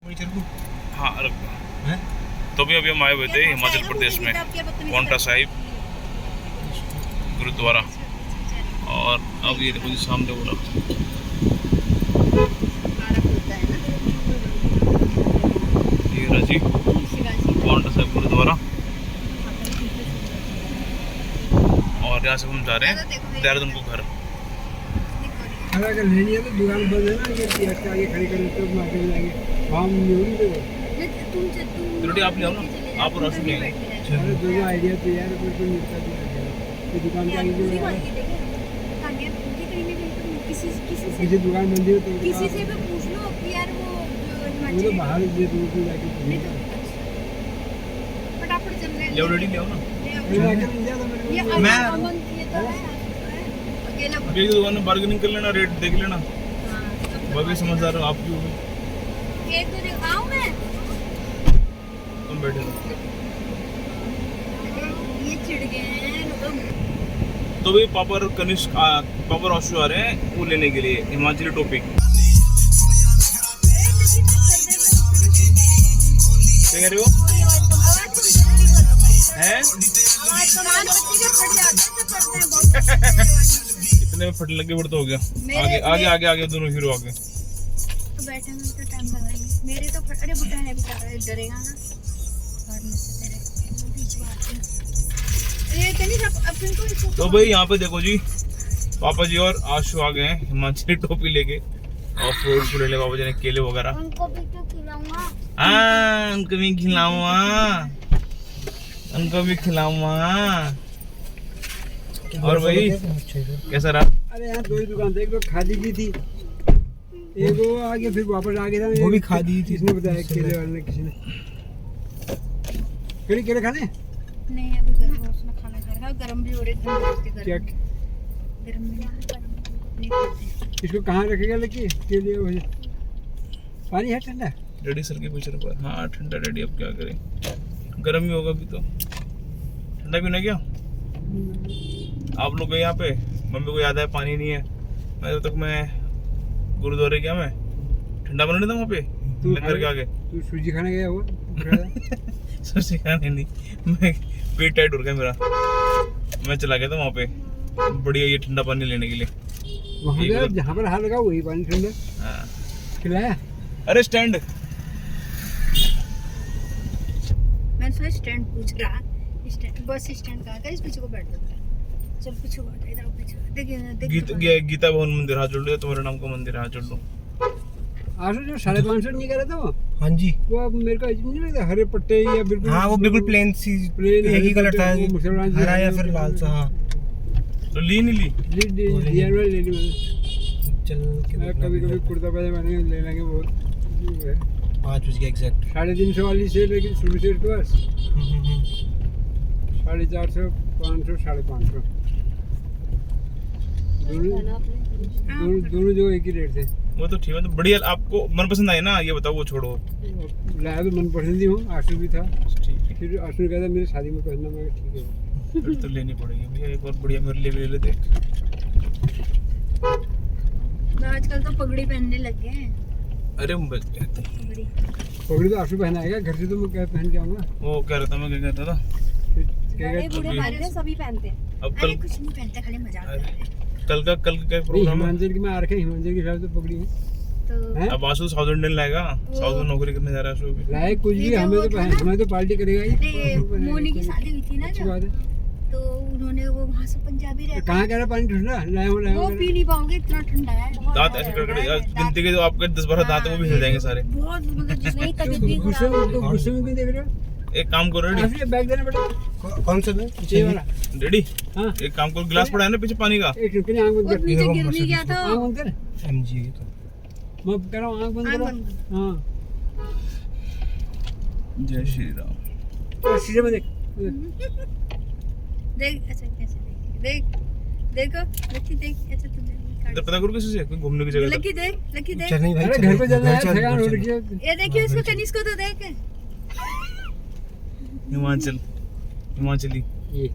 हाँ तो भी अभी हम आए हुए थे हिमाचल प्रदेश में पांवटा साहिब गुरुद्वारा। और अब ये देखो जी सामने बोला ये रहा जी पांवटा साहिब गुरुद्वारा। और यहाँ से हम जा रहे हैं देहरादून को घर। अगर लेनी है तो दुकान बंद है ना, ये आगे खड़ी कर तो मार्केट में जाएंगे हम रोटी आप ले आओ ना, आप और रसूल ले आओ। अरे दोनों आइडिया तो यार बिल्कुल मिलता जुलता है। ये दुकान के आगे जो किसी दुकान बंदी हो तो किसी से भी पूछ लो कि यार वो तो बाहर ये दूर दूर जाके फटाफट चल रहे ले आओ रेडी ले आओ ना। मैं अभी दुकान में बार्गेनिंग कर लेना, रेट देख लेना। बाकी समझदार हो आप भी हो। एक तो दिखाऊं मैं तुम बैठे रहो। ये चिढ़ गए हैं रुको। तो भी पापर कनिष्क पापर आशु आ रहे हैं वो लेने के लिए हिमाचली टोपी। क्या कह रहे हो? हैं? इतने में फटने लगे बढ़ तो हो गया। आगे आगे आगे आगे दोनों हीरो आगे। तो बैठे में तो टाइम लगाएंगे। मेरे तो अरे बुटा है बेचारा डरेगा ना भागने से तेरे बीच में आके। ये कहीं अपन को तो भाई यहाँ पे देखो जी पापा जी और आशु आ गए हैं हिमाचली टोपी लेके और फ्रूट ले ले पापा जी ने केले वगैरह। उनको भी तो खिलाऊंगा। हाँ उनको भी खिलाऊंगा, उनको भी खिलाऊंगा। और भाई कैसा रहा? अरे यार दो ही दुकान थी, एक तो खादी की थी, एक वो आगे फिर वापस आ गया था। वो भी खादी थी। किसने बताया? केले वाले ने, किसी ने। केले खाने नहीं अभी गर्म है, उसने खाना खा रहा है। गरम भी हो रहे थे क्या? गरम भी नहीं खाते। इसको कहाँ रखेगा लेके केले? पानी है ठंडा? रेडी सर के पीछे पर। हाँ ठंडा रेडी, अब क्या करें, गर्म ही होगा अभी तो। ठंडा पीना क्या आप लोग यहाँ पे? मम्मी को याद है पानी नहीं है। मैं जब तक मैं गुरुद्वारे गया मैं ठंडा बना नहीं था वहाँ पे लंगर के आगे। तू सूजी खाने गया हुआ? सूजी खाने नहीं, मैं पेट टाइट हो गया मेरा। मैं चला गया था वहाँ पे बढ़िया ये ठंडा पानी लेने के लिए। वहाँ जहाँ पर हाथ लगा वही पानी ठंडा। हाँ खिलाया? अरे स्टैंड मैं तो स्टैंड पूछ रहा। स्टैंड बस स्टैंड कहाँ का? इस पीछे को बैठ जाता है। चल पीछे बैठ, इधर पीछे देखिए गीता भवन मंदिर हाथ जोड़ लो, तुम्हारे नाम का मंदिर हाथ जोड़ लो। आशु जो 550 नहीं कह रहा था वो? हाँ जी वो अब मेरे को अजीब नहीं लगता, हरे पट्टे या बिल्कुल? हाँ वो बिल्कुल प्लेन सी प्लेन एक ही कलर था, हरा या फिर लाल सा। हाँ तो ली नहीं ली? ले ली। चल कभी कभी कुर्ता पैजामा ले लेंगे, बहुत 5 बज गए एग्जैक्ट। 350 वाली से, लेकिन शुरू से तो बस 450, 500, 550 दोनों जो एक ही रेट थे। वो तो ठीक है, तो बढ़िया। आपको मनपसंद आई ना, ये बताओ वो छोड़ो। लाया तो मन पसंद ही हूँ, आशु भी था। ठीक है फिर आशु ने कहा था मेरी शादी में पहनना, मैं ठीक है फिर तो लेनी पड़ेगी भैया, एक और बढ़िया मेरे लिए भी ले लेते। आजकल तो पगड़ी पहनने लग गए हैं। अरे पगड़ी तो आशु पहनाएगा, घर से तो मैं क्या पहन के आऊँगा। वो क्या रहता, मैं क्या कहता था बड़े बूढ़े मारते सभी पहनते हैं। अब अरे कुछ नहीं पहनते, खाली मजाक कर रहे हैं। कल का क्या प्रोग्राम है? हिमाचल की मैं आ रखे, हिमाचल की शायद तो पगड़ी है। तो हैं? अब आशु साउथ इंडियन लाएगा, साउथ में नौकरी करने जा रहा है आशु भी। लाए कुछ भी, हमें तो पार्टी करेगा ही। अरे मोनी की शादी हुई थी ना अच्छी जो, बात है। तो उन्होंने वो वहाँ से पंजाबी रहते कहाँ कह रहा पानी ठंडा? लाए हो वो पी नहीं पाओगे, इतना ठंडा है। दांत ऐसे करके गिनती के जो आपके 10-12 दांत है वो भी हिल जाएंगे सारे। बहुत मतलब जिसने कभी भी गुस्से में क्यों देख रहे हो? एक काम करो रेडी, आशु ये बैग देना बेटा। कौन सा बैग? ये वाला। रेडी हाँ एक काम करो, गिलास पड़ा है ना पीछे पानी का, एक चुटकी आँख बंद और कर। नीचे गिर भी गया तो आँख बंद कर। एमजी मैं कह रहा हूँ आँख बंद आँख करो। बंद कर। हाँ जय श्री राम। तो शीशे में देख। देख अच्छा कैसे देख देखो लकी देख अच्छा तू देख इधर पता करो किसी से कोई घूमने की जगह लकी देख चल नहीं भाई, अरे घर पे जाना है, थकान हो रही है। ये देखिए इसको कनिष्क को तो देख हिमाचली ये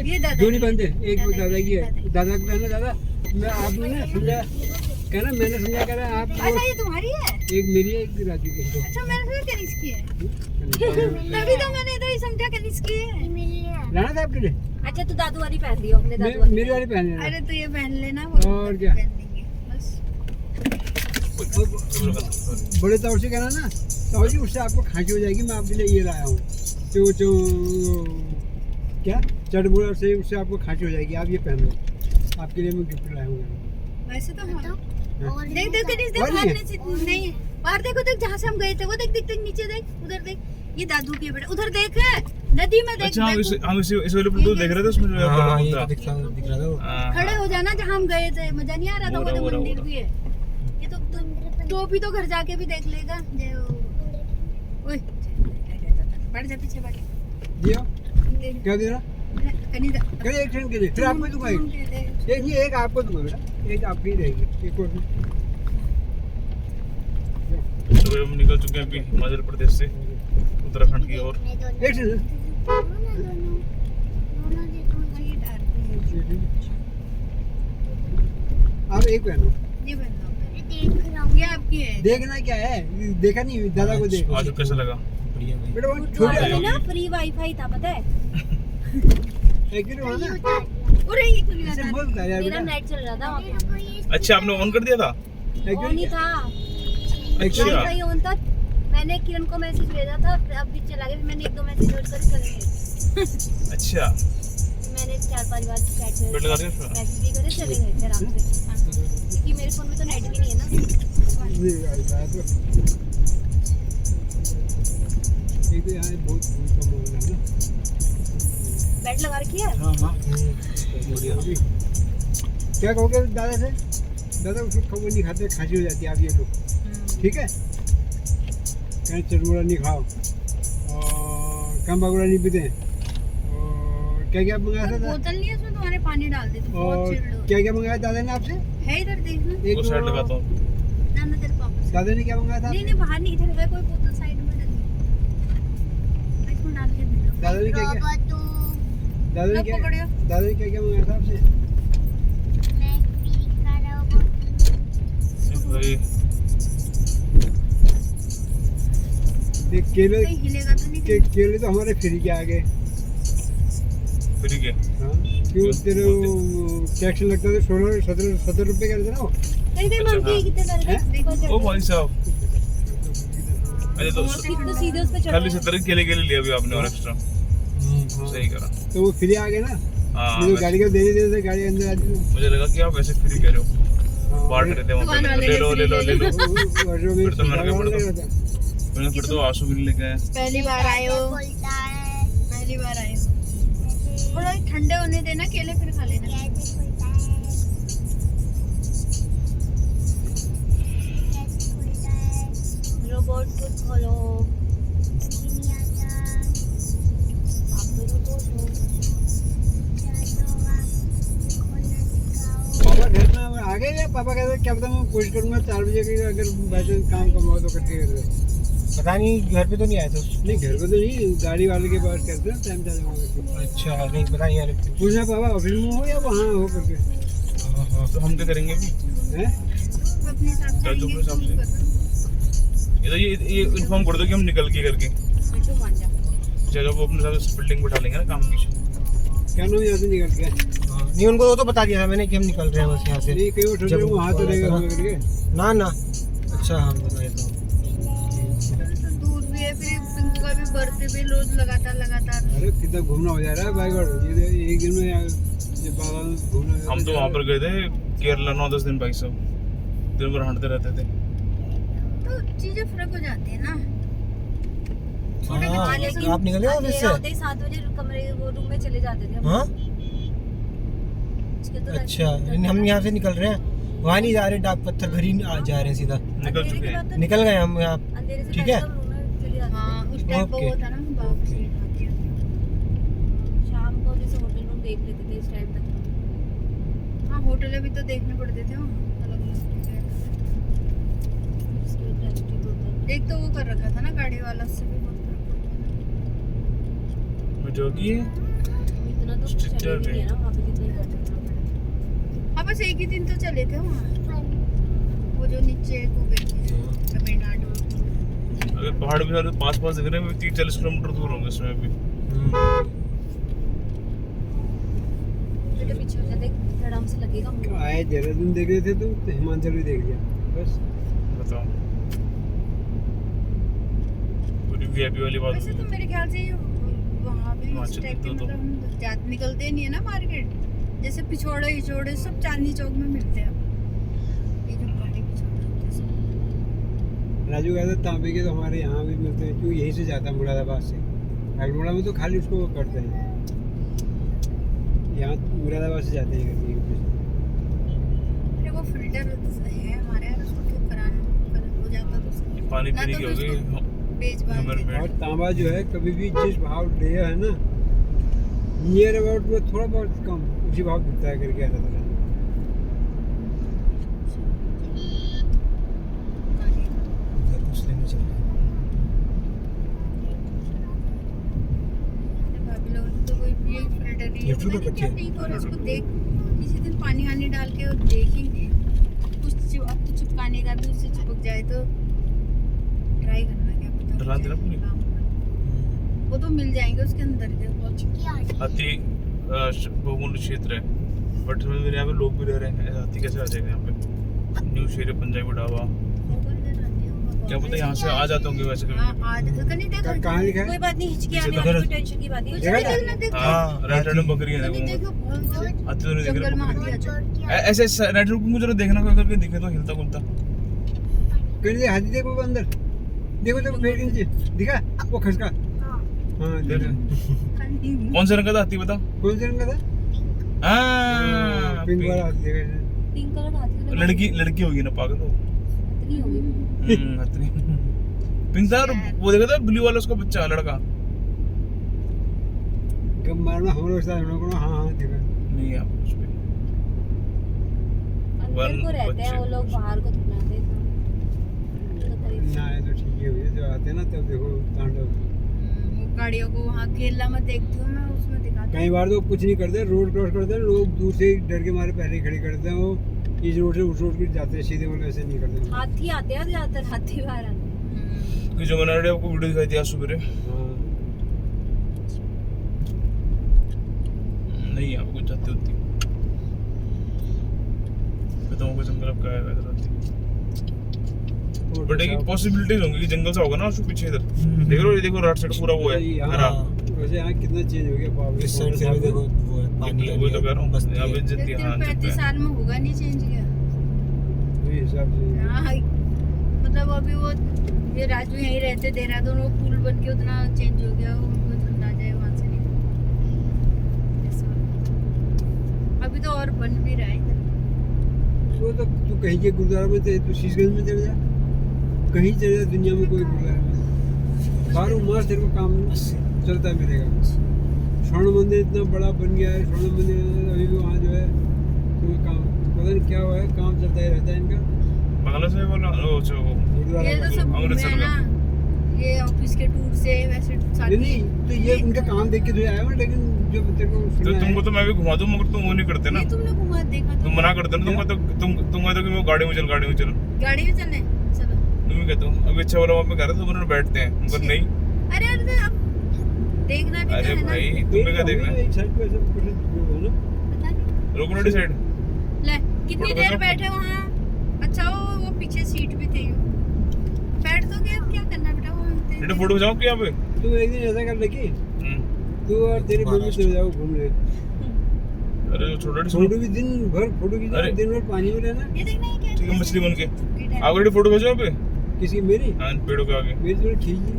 ये दादा दोनों बंदे, एक दादा दादा की है, दादा। दादा को कहना दादा मैं आप ना समझा कहना मैंने समझा कह रहा आप अच्छा ये तुम्हारी है? एक मेरी है एक राजू की। अच्छा मैंने सोचा कनिष्क की है। तभी तो मैंने इधर ही समझा कनिष्क की है। लाना था आपके लिए? अच्छा तू दादू वाली पहन लियो अपने दादू वाली। मेरी वाली पहन लेना। अरे तो ये पहन लेना वो और क्या? पहन लेंगे बस। बड़े तौर से कहना ना तो जी उससे आपको खांसी हो जाएगी। मैं आपके लिए ये लाया हूँ जो क्या चटबुड़ा से उससे आपको खांसी हो जाएगी। आप ये पहन लो, आपके लिए मैं गिफ्ट लाया हूँ। वैसे तो हाँ। हाँ। देख देख कनिष्क देख और बाहर ये? नहीं बाहर देखो देख जहाँ से हम गए थे वो देख देख देख नीचे देख उधर देख ये दादू की है बेटा उधर देख है नदी में देख अच्छा हम देख। इस वाले पर तो देख रहे थे उसमें जो हाँ ये था। तो दिख रहा था वो। हाँ, खड़े हो जाना जहाँ हम गए थे मजा नहीं आ रहा था। हो वो रहा, तो हो रहा, मंदिर हो भी है ये तो टोपी तो घर जाके भी देख लेगा। ओए बढ़ जा पीछे बढ़ दियो क्या दे रहा? कनिष्क करे एक ट्रेन के लिए फिर आपको दूंगा एक नहीं एक आपको दूंगा बेटा एक आपकी ही रहेगी एक और तो हम निकल चुके हैं अभी हिमाचल प्रदेश से उत्तराखंड की ओर। एक से आप एक पहनो। ये पहन लो ये आपकी है। देखना क्या है देखा नहीं दादा को देखो आज कैसा लगा? बढ़िया भाई। बेटा वो वहाँ छोटा पे ना फ्री वाईफाई था पता है। एक्चुअली वहाँ ना अरे ये खुल गया इससे था। बोलता है यार मेरा बेटा नेट चल रहा था वहाँ पे। अच्छा आपने ऑन कर दिया था? ऑन एक्चुअली ही था अच्छा वाईफाई ऑन था। मैंने किरण को मैसेज भेजा था अब भी चला गया। फिर मैंने 1-2 मैसेज और कर चले गए। अच्छा मैंने 4-5 बार चैट बेट लगा दिया उसमें? मैसेज भी करे चले गए थे आराम से। क्योंकि मेरे फोन में तो नेट भी नहीं है ना। एक तो यहाँ बहुत धूप का माहौल है ना। बेट लगा रखी है। हाँ हाँ क्या कहोगे दादा से? दादा उसको खबर नहीं खाते खांसी हो जाती है। आप ये लो ठीक है कहीं चटमुड़ा नहीं खाओ और कम बगुड़ा नहीं पीते और क्या क्या मंगाया था बोतल नहीं है उसमें तुम्हारे पानी डाल दे तो बहुत और चिल्ड हो। क्या क्या मंगाया दादा ने आपसे? है इधर देखना एक वो साइड लगाता हूँ। ना ना तेरे पापा से। दादा ने क्या मंगाया था नहीं आपसे? नहीं बाहर नहीं इधर है कोई बोतल साइड में डली इसमें डाल के पी लो। दादा ने क्या क्या दादा ने लो, क्या पकड़ियो। दादा ने क्या क्या मंगाया था आपसे? भाई देख केले कहीं हिलेगा तो नहीं केले तो हमारे फ्री के आ गए। फ्री के हाँ क्यों तेरे टैक्स लगता था 16-17 रुपए का देना हो। कहीं कहीं अच्छा, मंगी हाँ। कितने सारे ओ भाई साहब अरे तो तो सीधे उस पे चढ़ खाली 70 केले के लिए लिया अभी आपने और एक्स्ट्रा सही करा। तो वो फ्री आ गए ना। हाँ मुझे वैसे- गाड़ी का देने देते गाड़ी अंदर आती है। मुझे लगा कि आप वैसे फ्री कह रहे हो हाँ, बांट रहे थे वहाँ दुकान पे वाले ले लो ले लो ले लो वर्षों में फिर तो मैंने कहा लगा फिर रहता। फिर तो आंसू भी नहीं लेके आए। पहली बार आए हो पहली बार आए हो थोड़ा ठंडे होने देना केले फिर खा लेना। रोबोट को खोलो। पापा घर में आ गए या पापा कहते क्या पता मैं कोशिश करूंगा 4 बजे की अगर वैसे काम कम हो तो करके कर दे। पता नहीं घर पे तो नहीं आए थे उस- नहीं घर पे तो नहीं गाड़ी वाले के पास कहते हैं टाइम चला जाऊंगा। अच्छा नहीं पता नहीं यार। पूछना पापा ऑफिस में हो या वहाँ हो करके हाँ हाँ तो हम क्या करेंगे अभी? हैं? अपने हिसाब से चाचू आएंगे, के हिसाब से। तुम करो। ये तो ये इन्फॉर्म कर दो कि हम निकल के करके चलो वो अपने साथ बिल्डिंग बैठा लेंगे ना काम की। क्या नाम यहाँ से निकल गया? हाँ, नहीं उनको वो तो बता दिया था मैंने कि हम निकल रहे हैं बस यहाँ से। नहीं कहीं वो ठंडे वो हाथ रहेगा करके ना ना अच्छा हाँ बता देता हूँ। चलो तो दूर भी है फिर पिंक का भी बर्थडे भी रोज लगातार अरे कितना घूमना हो जा रहा है बाइक और ये एक दिन में ये बाबा घूमना हम तो वहाँ पर गए थे केरला 9-10 दिन भाई साहब दिन भर हटते रहते थे। तो चीजें फर्क हो जाती है ना। हाँ आप निकले ऑफिस से? 7 बजे कमरे वो रूम में चले जाते थे हम। हाँ उसके तो अच्छा नहीं, हम यहाँ से निकल रहे हैं वहाँ नहीं जा रहे डाक पत्थर घर ही जा रहे हैं सीधा निकल चुके हैं। निकल गए हम यहाँ। अंधेरे से ठीक पहले है। तो रूम में चले जाते हाँ उस टाइम पर ओके। वो था ना बाबू से खाती थे। शाम को जैसे होटल रूम देख लेते थे इस टाइम तक। हाँ होटलें भी तो देखने पड़ते थे वहाँ अलग अलग उसके बाद रेस्ट्रिक्ट होता है। एक तो वो कर रखा था ना गाड़ी वाला उससे भी बहुत फर्क पड़ता जो कि इतना तो Strict चले भी नहीं है ना वहाँ पे जितना ही करते थे। था। हाँ बस एक ही दिन तो चले थे वहाँ चेक हो गई थी तमिलनाडु में। अगर पहाड़ भी सारे पास पास दिख रहे हैं 30-40 किलोमीटर दूर होंगे इसमें अभी। बेटा पीछे हो जा, देख आराम से लगेगा मुझे। आए देहरादून देख रहे थे तुम तो हिमाचल भी देख लिया बस। बताओ पूरी वीआईपी वाली बात वैसे तो होगी। मेरे ख्याल से वहाँ भी इस हिमाचल टाइप के तो- मतलब हम जात निकलते नहीं है ना मार्केट, जैसे पिछोड़े हिचोड़े सब चांदनी चौक में मिलते हैं। ये जो बड़े पिछोड़े होते हैं सब। राजू कहता तांबे के तो हमारे यहाँ भी मिलते हैं, क्यों यहीं से जाता है मुरादाबाद से। अल्मोड़ा में तो खाली उसको वो करते हैं, यहाँ मुरादाबाद से जाते हैं करके। अरे वो फिल्टर है हमारे यहाँ, उसको ठीक कराना हो जाता तो सही। ये पानी ना पीने तो की हो फिर गई उसको बेच बाच हमारे के- में। और तांबा जो है कभी भी जिस भाव लिया है ना नियर अबाउट में थोड़ा बहुत कम उसी भाव बिकता है करके आता था। भाभी लोगों ने तो कोई भी फिल्टर नहीं है, ये फिल्टर पता नहीं क्या रखे हैं। ठीक, और उसको देख किसी दिन पानी वानी डाल के और देखेंगे कुछ अब तो चिपकाने का भी, उससे चिपक जाए तो ट्राई करना, क्या पता डला देना पूरी। काम हो। वो तो मिल जाएंगे उसके अंदर के बहुत। हाथी बहुमूल्य क्षेत्र है, बट मेरे यहाँ पे लोग भी रह रहे हैं, हाथी कैसे आ जाएंगे यहाँ पे। न्यू शेर पंजाबी ढाबा, क्या पता यहाँ से आ जाते होंगे वैसे कभी। आज नहीं देखा कहाँ लिखा है? कोई बात नहीं, हिचकी आने पीछे वाली कोई टेंशन की बात नहीं। देखा था? देखना देखो हाँ राइट साइड में बकरी है नहीं देखो बहुत हाथी तो नहीं दिख जंगल में रहे। हाथी आ जाए। ऐसे राइट साइड मुझे देखना कोई करके दिखे तो हिलता गुलता। कहीं से हाथी देखो अंदर, देखो देखो पेड़ के नीचे दिखा वो खसका। हाँ देखा। कौन सा रंग का था हाथी बता। कौन से रंग का था? हाँ पिंक वाला हाथी देखा है। पिंक कलर का हाथी तो लड़की होगी ना पागल हो। इतनी होगी। हाथी पिंक था और वो देखा था ब्लू वाला उसका बच्चा लड़का। कब मारना हम लोग साथ हम लोग को। हाँ हाँ देखा। नहीं आप उस पे अंदर को रहते हैं वो लोग, बाहर को थोड़ा आते हैं। ना है तो ठीक ही हुई, जब आते हैं ना तब देखो तांडव। वो गाड़ियों को वहाँ केरला में देखती हूँ मैं, उसमें दिखाते कई बार तो कुछ नहीं करते, रोड क्रॉस करते हैं लोग, दूर से ही डर के मारे पहले ही खड़े करते हैं। वो इस रोड से उस रोड की जाते हैं सीधे, मतलब ऐसे नहीं करते। हाथी आते हैं ज्यादातर, हाथी बाहर आते हैं। कि जो मैंने आपको वीडियो दिखाई थी आज सुबह हाँ नहीं आपको जाती होती बताऊँ को जंगल अब क्या है वैसे रहती बट एक पॉसिबिलिटीज होंगी कि जंगल से होगा ना उसके पीछे इधर देख रहे हो, ये देखो राइट साइड पूरा वो है हरा। वैसे यहाँ कितना चेंज हो गया बाप रे। इस साइड से भी देखो वो है पानी वो तो कह रहा हूँ बस्ती यहाँ पे है। जल्दी हाँ 35 साल में होगा नहीं चेंज किया। वही हिसाब से। हाँ मतलब अभी वो ये राजू यहीं रहते देहरादून, वो पुल बन के उतना चेंज हो गया, वो उनको ठंडा जाए वहाँ से नहीं। ऐसा। अभी तो और बन भी रहा है इधर। वो तो तू कहीं के गुरुद्वारा में थे, तू शीशगंज में चले जा, कहीं चले जा दुनिया में कोई गुरुद्वारा में 12 मास तेरे को काम चलता मिलेगा। स्वर्ण मंदिर इतना बड़ा बन गया है, स्वर्ण मंदिर अभी भी वहाँ जो है तो काम पता नहीं क्या हुआ है, काम चलता ही रहता है इनका बांग्ला से बोला वो जो गुरुद्वारा ये तो का। सब घूमे अमृतसर हैं ना, ये ऑफिस के टूर से वैसे सारी नहीं तो ये उनका काम देख के तो आया हूँ, लेकिन जो तेरे को तो सुना तुमको है तो मैं भी घुमा दूं मगर तुम वो नहीं करते ना। ये तुमने घुमा देखा तुम मना करते ना, तुम कहते कि मैं गाड़ी में चल गाड़ी में चलने चलो। तुम ही कहते हो अभी अच्छा वाला वहाँ पे घर है तो उन्होंने बैठते हैं मगर नहीं। अरे अरे अब देखना भी तो अरे है ना। भाई तुम्हें क्या देखना है, एक साइड पे ऐसे कुछ है ना। पता नहीं रोकनोडी साइड ले कितनी फोटो देर खींचो। बैठे वहाँ। अच्छा वो पीछे सीट भी थी, बैठ तो गए, अब क्या करना बेटा वो बेटा फोटो खिंचाओ क्या पे। तुम एक दिन ऐसा कर लगी, तू और तेरी मम्मी चले जाओ घूमने, अरे वो छोटा फोटो भी दिन भर फोटो खींचो, अरे। दिन भर पानी में रहना। ये देखना है क्या ठीक है मछली बन के है आगे फोटो खिंचाओ पे किसी मेरी हाँ पेड़ों के आगे मेरी तो खींची,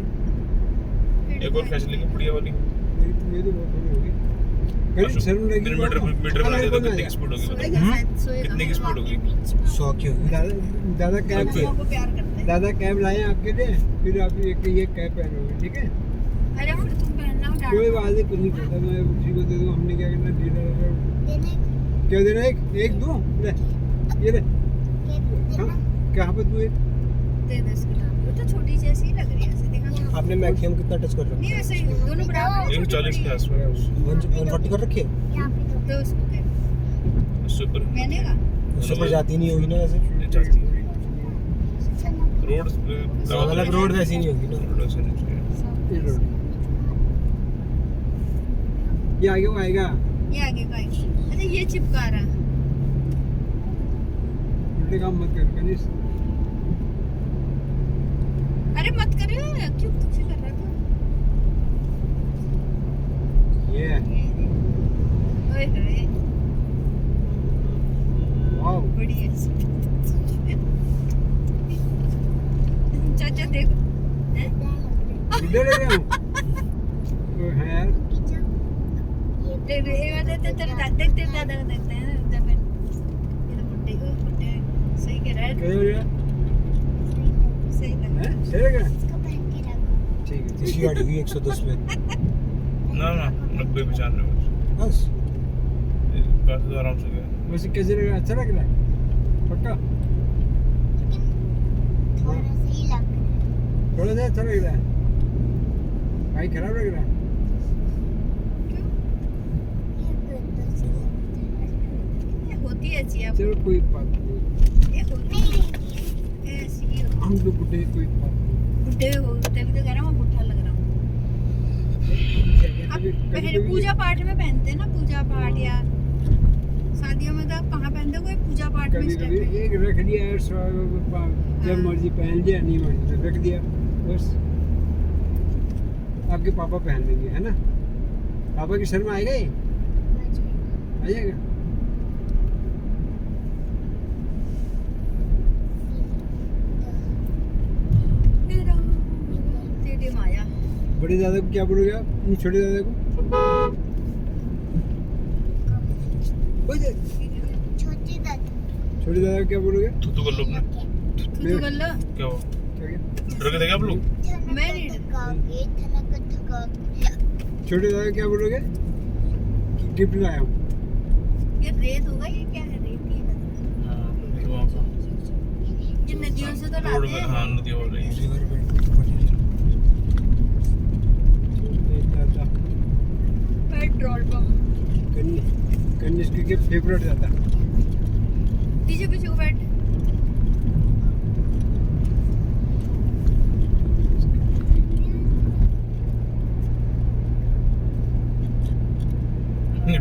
एक और खींच लेंगे बढ़िया वाली। मेरी तो बहुत फोटो होगी। कहीं शर्म लगी दिन मीटर बना देता कितनी की स्पीड होगी बताओ, सोएगा शायद, सोएगा। कितनी की स्पीड होगी। 100 की होगी। दादा कैब बच्चों को प्यार करते हैं। दादा कैब लाए हैं आपके लिए, फिर आप एक ये कैब पहनोगे ठीक है। अरे फिर तुम पहनना हो कोई डांट। बात नहीं, कुछ नहीं करता, मैं उसी को दे दूँ। हमने क्या करना, डीलर क्या देना, एक दूँ ले, ये ले। हाँ कहाँ पर दूँ, एक दे दे इसको डांट। वो तो छोटी जैसी लग रही है ऐसे देखा। आपने मैक्सिमम कितना टच कर रखा नहीं है? वैसे ही दोनों बराबर हैं, 140 के आसपास 140 कर रखी है? तो उसको कह उससे ऊपर मैंने कहा उससे ऊपर जाती नहीं होगी ना वैसे। नहीं जाती है। रोड मतलब रोड वैसी नहीं होगी ना। ये रोड ये आगे वो आएगा ये आगे का है। अच्छा ये चिपका रहा। उल्टे काम मत कर कनिष्ठ। अरे मत करियो, क्यों तुझे कर रहा था? ये ओए होए, वाओ बढ़िया। चाचा देखो, हैं? इधर ले गया हूँ हाँ यार देख तेरे दादा देखते हैं जब ये तो बुड्ढे सही कह रहा है, कैसे हो गया सही लग रहा है। हैं सही लग रहा है ठीक है इसी गाड़ी हुई 110 में ना 90-95 बस। पैसे तो आराम से गए। वैसे कैसे लग रहा है अच्छा लग रहा है पक्का थोड़ा सा अच्छा लग रहा है भाई खराब लग रहा है ये होती है ऐसी, अब चलो कोई बात नहीं ये होती है ऐसी। हम तो बुढ़े कोई बात नहीं बुड्ढे हो तभी तो कह रहा हूँ, बुढ़ा लग रहा हूँ। अब पहले पूजा पाठ में पहनते हैं ना, पूजा पाठ या शादियों में तो आप कहाँ पहनते हो, कोई पूजा पाठ में कभी इस कभी टाइप के। एक रख दिया यार जब मर्जी पहन लिया नहीं मर्जी तो रख दिया बस आपके पापा पहन लेंगे है ना पापा की शर्म आएगा ही आ जाएगा तेरे माया बड़े दादा को क्या बोलोगे आप नहीं छोटे दादा को ओए दे, छोटे दादा को क्या बोलोगे थूथू कर लो अपने। तू कर लो। क्या हुआ? क्या क्या डर के थे क्या आप लोग? मैं नहीं छोटे दादा को क्या बोलोगे कि गिफ्ट लाया हूँ ये रेत होगा, ये क्या है, रेत ही है। हाँ, ये वहाँ पर ये नदियों से तो रोड लाते में, हैं। हाँ नदी हो रही है। छोटे दादा पेट्रोल पंप कनिष्क के फेवरेट दादा पीछे पीछे को बैठ।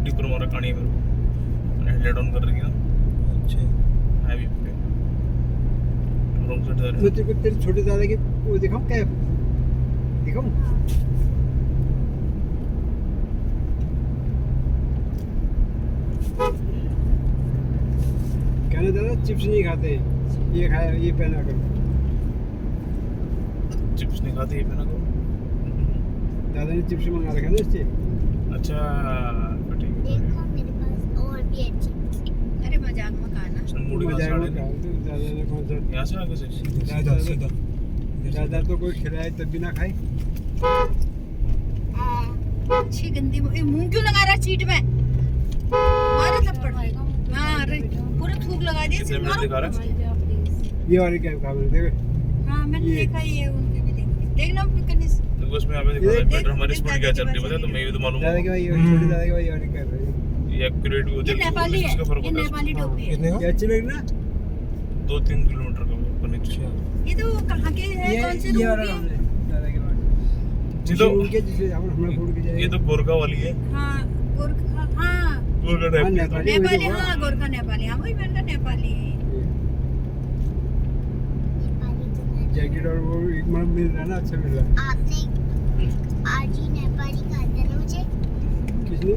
डिपर मारा कहानी है मेरे को। मैंने हेडलाइट ऑन कर रखी ना, अच्छा हाईवे पे रॉन्ग साइड जा रहे मैं तेरे को तेरे छोटे दादा की वो दिखाऊं कैप दिखाऊं कहना दादा चिप्स नहीं खाते ये खाया ये पहना करो चिप्स नहीं खाते ये पहना करो। दादा ने चिप्स मंगा रखा ना इससे अच्छा फिर ठीक है। अरे मजाक मत खाना। चल मूड का मजा साड़े आएगा तो दादा ने कौन सा यहाँ से आगे से सीधा सीधा दादा तो कोई खिलाए तब भी ना खाए अच्छी गंदी मुंह क्यों लगा रहा है सीट में? मारो थप्पड़। हाँ अरे पूरे थूक लगा दिए कितने सिर्फ मिनट दिखा रहा है? ये वाली कैप खा मैंने देखो हाँ मैंने ये। देखा ये उनके भी देखी। देखना कनिस देखो इसमें यहाँ पे दिखा रहा है देख- पेट्रोल हमारी स्पीड क्या चल रही है पता है तो मैं भी तो मालूम दादा के होगा। भाई छोटे दादा के भाई ये वाली कैप है ये एक्यूरेट भी होती ये है नेपाली है, इसका फर्क ये होता है नेपाली टोपी है। कितने का? ये अच्छी लगी ना 2-3 किलोमीटर का ऊपर नीचे। ये तो कहाँ के है, कौन से ये रूट वाला के? हमने दादा के बाद ये तो उनके जिसे हम छोड़ के जाए ये तो गोरखा वाली है। हाँ गोरखा, हाँ गोरखा टाइप की तो। नेपाली। नेपाली, हाँ गोरखा नेपाली, हाँ वही मैंने कहा नेपाली है। जैकेट और वो एक मतलब मिल रहा है ना अच्छा मिल रहा है आपने आज ही नेपाली कहा था ना मुझे किसने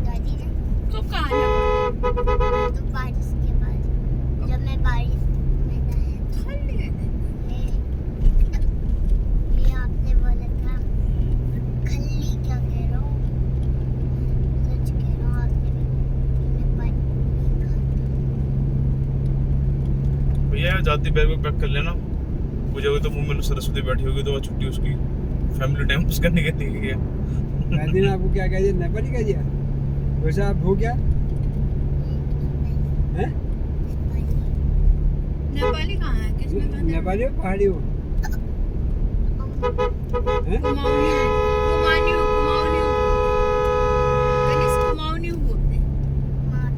दादी ने तो कहाँ है? तो बारिश के बाद जब मैं बारिश में नहाया खाली है। ये आपने बोला था खल्ली क्या कह रहा हूँ सच कह रहा हूँ आपने नेपाली नहीं भैया जाती बैग में पैक कर लेना। पूजा हुई तो मुंह में सरस्वती बैठी होगी तो आज छुट्टी उसकी फैमिली टाइम पास करने के लिए गया। दादी ने आपको क्या कह दिया नेपाली कह दिया वैसा आप हो क्या हैं नेपाली कहाँ है, किसने कहा था? नेपाली हो पहाड़ी हो हैं कुमाऊनी कुमाऊनी कनिस कुमाऊनी बोलते हैं। हाँ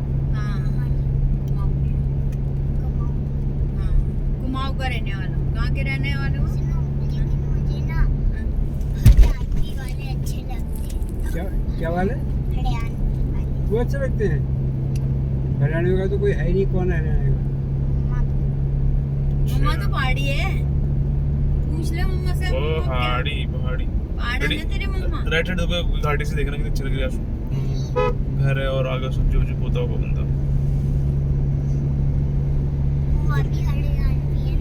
कुमाऊनी, हाँ कुमाऊ लखनऊ का रहने वाला हूँ। कहाँ के रहने वाले हो? सुनो, लेकिन मुझे ना हरियाणवी वाले अच्छे लगते हैं। क्या वाले हरियाणवी वाले वो अच्छे लगते हैं। हरियाणा का तो कोई है नहीं, कौन है हरियाणा का? मम्मा मम्मा तो पहाड़ी है, पूछ ले मम्मा से। ओ मम्मा क्या- पहाड़ी पहाड़ी पहाड़ी है तेरी मम्मा। राइट साइड देखो, गाड़ी से देखना कितनी अच्छी लग रही है। घर है और आगे सब्जी वब्जी पोता होगा बंदा। वो भी हरियाणवी है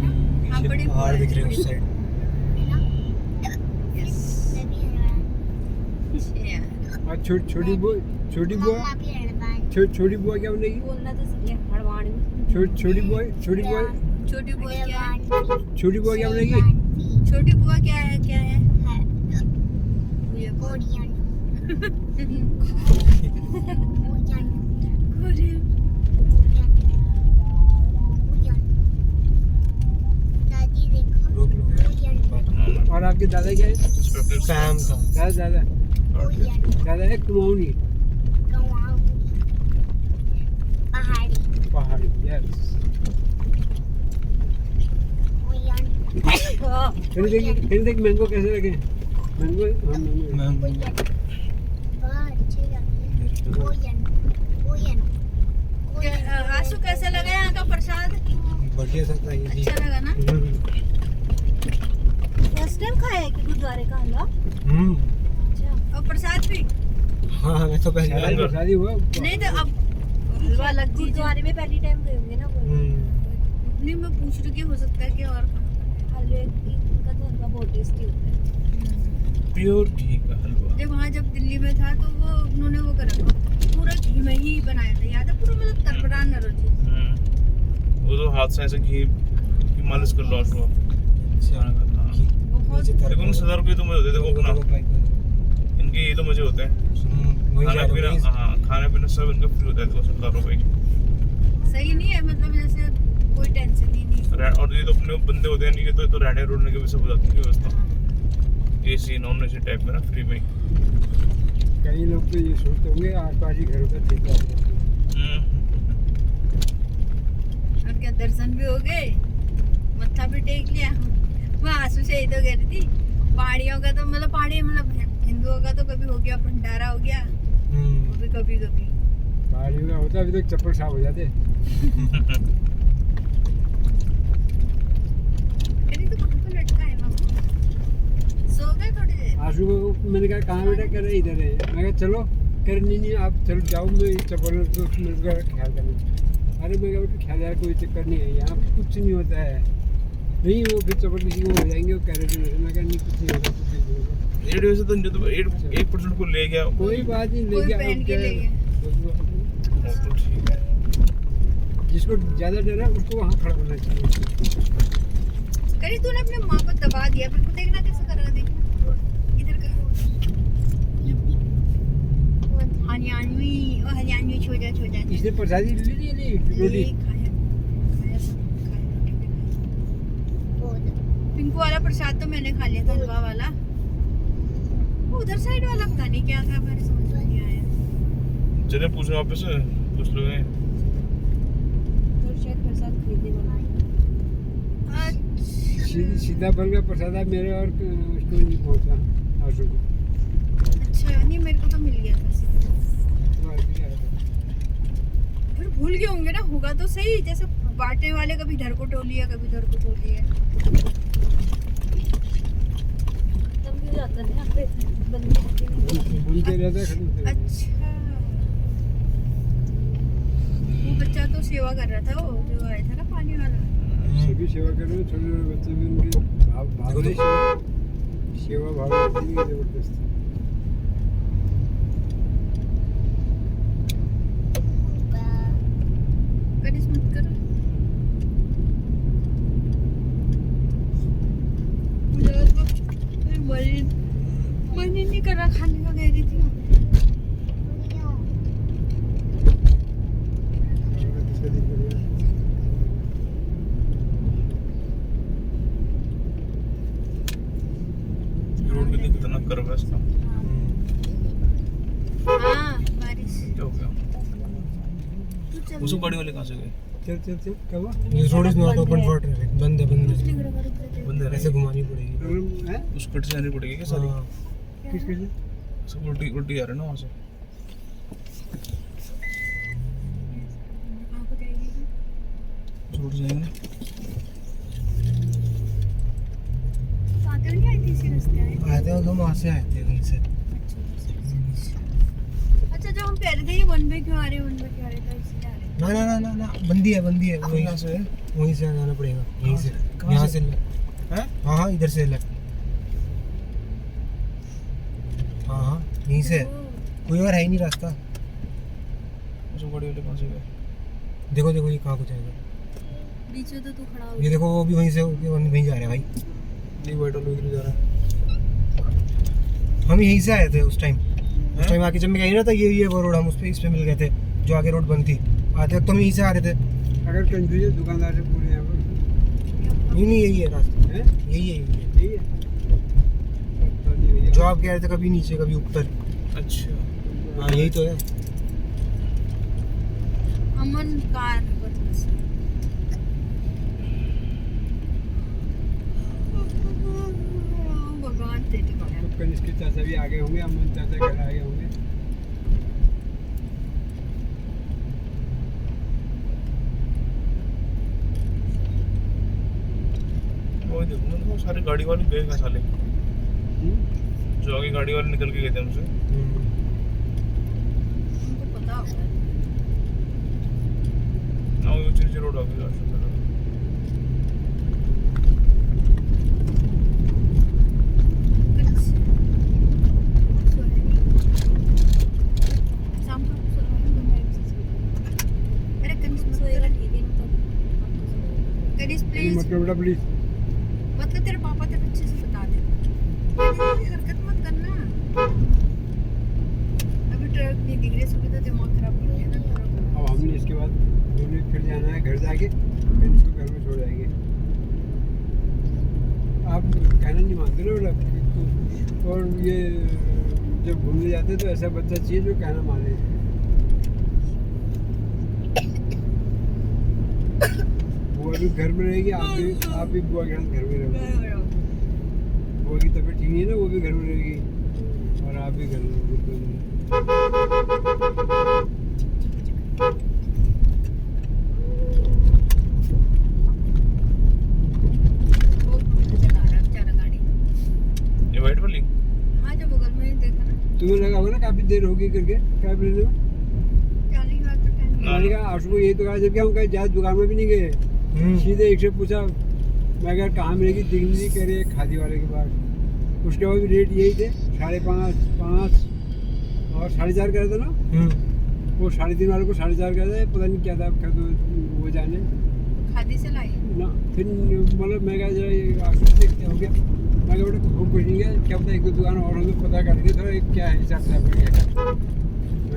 ना, हाँ, बड़ी पहाड़ दिख रहे हैं बड़ी- उस साइड। है ना? मैं भी हरियाणवी। अच्छा। और छोटी बुआ मम्मा भी हरियाणवी। छोटी बुआ क्या बनेगी? बोलना तो सही है, हड़वाड़ी में। छोटी बुआ छोटी बुआ क्या है? छोटी बुआ क्या बनेगी? छोटी बुआ क्या है? क्या है? ये कोरियन कोरियन। दादी देखो रोक लो। कोरियन और आपके दादा क्या है? सैम का। दादा कोरियन दादा है कुमाऊनी पहाड़ी पहाड़ी। यस। कोरियन मैंगो कैसे लगे? मैंगो हाँ मैंगो। बहुत अच्छे लगते हैं। कोरियन कोरियन आंसू कैसे लगा यहाँ का प्रसाद? बढ़िया सा था ये भी। अच्छा लगा ना? फर्स्ट टाइम खाया है कि गुरुद्वारे का हलवा? अच्छा, और प्रसाद भी? हाँ मैं तो पहली बार। शादी हुआ नहीं तो अब हलवा अलग चीज है। गुरुद्वारे में पहली टाइम गए होंगे ना वो। नहीं, मैं पूछ रही कि हो सकता है कि और हलवे का तो हलवा बहुत टेस्टी होता है। प्योर घी का हलवा। जब वहाँ जब दिल्ली में था तो वो उन्होंने वो करा पूरा घी में ही बनाया था, याद है? पूरा मतलब तरबरान न रोटी। वो तो हाथ से ऐसे घी की मालिश कर लो आप लोग। बहुत देखो 10,000 रुपये तो मजे होते हैं। देखो अपना इनके ये तो मजे होते हैं। खाना पीना, हाँ खाना पीना सब इनका फ्री होता है। देखो 10,000 रुपये सही नहीं है, मतलब जैसे कोई टेंशन ही नहीं। और ये तो अपने बंदे होते हैं, नहीं तो रहने रोडने की भी सब हो जाती है व्यवस्था। एसी नॉन एसी टाइप में ना, फ्री में। कई लोग तो ये सोचते होंगे आसपास ही घरों का ठेका है। और क्या दर्शन भी हो गए, मत्था भी टेक लिया। मैं आंसू से ही तो कह रही थी, पहाड़ियों का तो मतलब पहाड़ी मतलब हिंदुओं का तो कभी हो गया भंडारा हो गया, वो भी कभी कभी। पहाड़ियों का होता अभी तक चप्पल साफ हो जाते। अरे तो कहाँ पे लटका है बाबू? सो गए थोड़ी देर? आंसू को मैंने कहा कहाँ बेटा? कह रहे इधर है। मैं कहा चलो। कह रहे नहीं आप चलो जाओ, मैं चप्पल तो मेरे का ख्याल करना। अरे मैं कहा बेटा ख्याल यार कोई चक्कर नहीं है, यहाँ कुछ नहीं होता है। नहीं वो फिर चप्पल किसी को हो जाएंगे, वो कह रहे थे। मैं कहा नहीं कुछ नहीं होगा, कुछ नहीं होगा। 8 तो 1% को ले गया। कोई बात नहीं, ले कोई गया। पहन के ले गया। तो ठीक है। जिसको ज्यादा डर है उसको वहाँ खड़ा होना चाहिए। करी तूने अपने माँ को दबा दिया, फिर को देखना कैसे करेगा? देखना इधर का हरियाणवी छोजा छोजा इसने प्रसादी ले ली नहीं रोटी? खाया सब खाया, रोटी भी खाई। पिंकू वाला प्रसाद तो मैंने खा लिया था, हलवा वाला। वो उधर साइड वाला पता नहीं क्या था, मेरे समझ में नहीं आया। चले पूछो वापस से, कुछ लोग हैं। तो शायद प्रसाद खरीदने वाला है। सीधा फल का प्रसाद है मेरे, और उसको नहीं पहुँचा आंसू को। अच्छा, नहीं मेरे को तो मिल गया था सीधा। तुम्हारे भी आया था। फिर भूल गए होंगे ना, होगा तो सही। जैसे बांटने वाले कभी इधर को टोली है, कभी उधर को टोली है। तब भी हो जाता है ना, फिर बंद करके नहीं। बनते रहता है, खत्म होते रहता है। अच्छा, वो बच्चा तो सेवा कर रहा था, वो जो आया था ना पानी वाला। सभी सेवा कर रहे हैं, छोटे छोटे बच्चे भी उनके भाव नहीं, सेवा भाव रहती है जबरदस्त। करिस मत करो। मुझे तो मन ही नहीं कर रहा खाने का, कह रही थी। रोड भी कितना कर्व है इसका। हाँ बारिश। क्या हो गया? तू चल। उसको गाड़ी वाले कहाँ से गए? चल चल चल क्या हुआ? ये road is not open for traffic, बंद है बंद है, बंदे ऐसे घुमानी पड़ेगी। प्रॉब्लम है उस कट से आनी पड़ेगी क्या सारी? हाँ किस किस सब उल्टी उल्टी आ रहे ना वहाँ से। रोड से जाएंगे ना। सागर नहीं आई थी इसी रास्ते आए। आए थे हम वहाँ से आए थे कहीं से। अच्छा जो हम कह रहे थे ये वन वे क्यों आ रहे हैं, वन वे क्यों आ रहे थे, इसलिए आ रहे हैं। ना बंदी है वहीं कहाँ से है? वहीं से जाना पड़ेगा, यहीं से, कहाँ यहाँ से? से हैं? हाँ इधर से लेफ्ट, हाँ यहीं से, कोई और है ही नहीं रास्ता। उस गाड़ी वाले कहाँ से गए? देखो ये कहाँ को जाएगा, बीच में तो तू खड़ा हो ये देखो वो भी वहीं से वहीं जा रहे हैं भाई। नहीं वाइट वाला इधर जा रहा है। हम यहीं से आए थे उस टाइम आके, जब मैं कहीं रहा था ये वो रोड, हम इस पे मिल गए थे जो आगे रोड बंद थी, आते वक्त तो हम यहीं से आ रहे थे। अगर कंफ्यूजन दुकानदार से पूरे यहाँ पर नहीं यही है रास्ता, है यही है यही है पता नहीं भैया। जो आप कह रहे थे, कभी नीचे कभी ऊपर। अच्छा हाँ यही तो है। अमन कार बदमाश। भगवान तेरी बड़ा। तो कनिष्क के चाचा भी आगे होंगे, अमन चाचा घर आगे होंगे। वो देखो मैंने वो सारे गाड़ी वाले गए कहाँ साले? जो आगे गाड़ी वाले निकल के गए थे हमसे। उनको पता होगा। ना वो चिरचिर रोड आ गई रास्ते पे। मतलब बेटा प्लीज मतलब तेरे पापा तेरे अच्छे से बता दे, ये हरकत मत करना। अभी ट्रक नहीं दिख रही, सुबह तो दिमाग खराब कर दिया ना। अब हमने इसके बाद दोनों फिर जाना है घर जाके, फिर इसको घर में छोड़ जाएंगे। आप कहना नहीं मानते ना बेटा, और ये जब घूमने जाते तो ऐसा बच्चा चाहिए जो कहना माने। बुआ भी घर में रहेगी, आप भी बुआ के साथ घर में रहोगे। बुआ की तबीयत ठीक नहीं है ना, वो भी घर में रहेगी और आप भी घर में रहोगे। ये वाइट वाली? हाँ जो बगल में देखा ना, तुम्हें लगा होगा ना काफी देर होगी करके कैब लेने में। 40 लाख का टाइम ना। मैंने कहा आशु को यही तो कहा, जबकि हम कहीं ज्यादा दुकान में भी नहीं गए, सीधे एक से पूछा, मैं कहा कहाँ मिलेगी, दिख नहीं कह रही खादी वाले के पास। उसके बाद भी रेट यही थे, 5.5, 5 और 4.5 कह रहे थे ना। वो 3.5 वाले को 4.5 कह रहे थे, पता नहीं क्या था, क्या तो वो जाने खादी से लाई। ना। फिर मतलब मैं कहा जरा ये आशु से क्या हो गया, मैं कहा बेटा खूब कुछ नहीं है, क्या पता एक दो दुकान और हो तो पता करके थोड़ा क्या है हिसाब से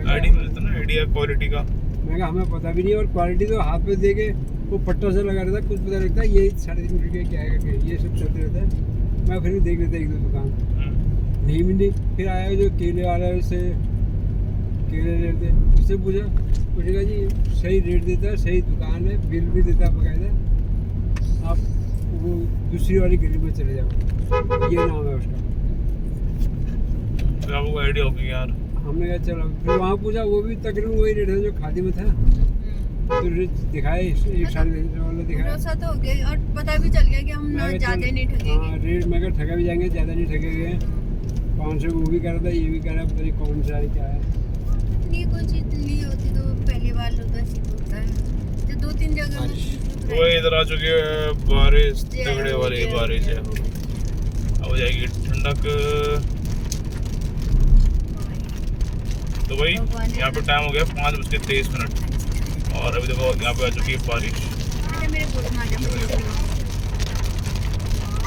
आईडी मिलता ना, आइडिया क्वालिटी का। मैं कहा हमें पता भी नहीं, और क्वालिटी तो हाथ पे दे के वो पट्टा सा लगा रहता, कुछ पता लगता है ये 3.5 रुपये क्या है करके, ये सब चलते रहता है। मैं फिर भी देख लेता एक दो दुकान, नहीं मिली। फिर आया जो केले वाला से केले लेते, उससे पूछा, पूछेगा जी सही रेट देता है, सही दुकान है, बिल भी देता है बकायदा, आप वो दूसरी वाली गली में चले जाओ, ये नाम है उसका। तो आपको आइडिया होगी यार। हमने कहा चलो, फिर वहाँ पूछा, वो भी तकरीबन वही रेट है जो खादी में था। तो रेट दिखाए, 1.5 वाला दिखाया। भरोसा तो हो गया और पता भी चल गया कि हम ना मैं ज्यादा नहीं हाँ ठगेंगे। रेट मैं कहा ठगा भी जाएंगे, ज़्यादा नहीं ठगेंगे। 500 वो भी कह रहा था, ये भी कह रहा है, पता नहीं कौन सा है क्या है। नहीं कोई चीज ली होती तो पहली बार होता है, सीख होता है। जो 2-3 जगह में वो इधर आ चुकी है बारिश, तगड़े वाली बारिश है। अब हो जाएगी ठंडक। तो भाई यहाँ पे टाइम हो गया 5:23 और अभी देखो यहाँ पे आ चुकी है बारिश। अरे मेरे बोल में आ जा।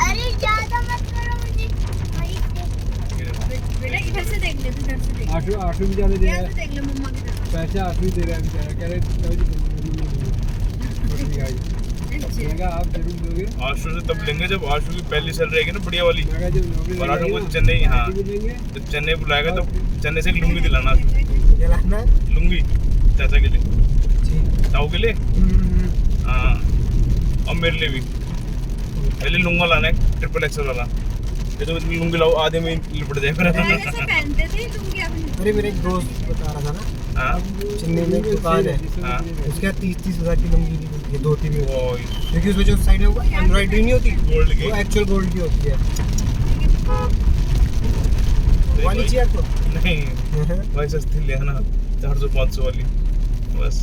अरे ज्यादा मत करो मुझे। बेटा इधर से देख ले, इधर से देख। आशु भी ज़्यादा दे रहा यहाँ है से देख ले मम्मा की तरफ। पैसा, आशु ही दे रहा है बेचारा, कह रहे मैं कहा आप जरूर दोगे। आशु से तब लेंगे जब आशु की पहली सैलरी आएगी ना बढ़िया वाली। मैं कहा जब नौकरी और आशु लगेगी को ना, चेन्नई, हाँ पार्टी भी देंगे। तो चेन्नई बुलाएगा तो चेन्नई से एक लुंगी दिलाना, क्या लाना है? लुंगी चाचा के लिए, ठीक। ताऊ के लिए। हाँ और मेरे लिए भी, मेरे लिए लुंगा लाना है ट्रिपल एक्सल वाला। ये तो लुंगी लाओ आधे में लिपट जाए फिर। पहले से पहनते थे लुंगी अपनी। अरे मेरे एक दोस्त बता रहा था ना, हाँ चेन्नई में एक दुकान है, हाँ उसके यहाँ 30-30 हज़ार की लुंगी की मिलती है, धोती भी होती है। वो क्योंकि उसमें जो साइड में वो एम्ब्रॉयडरी नहीं होती, गोल्ड की वो एक्चुअल गोल्ड की होती है। वाली चाहिए आपको? नहीं भाई सस्ती ले ना 400-500 वाली बस।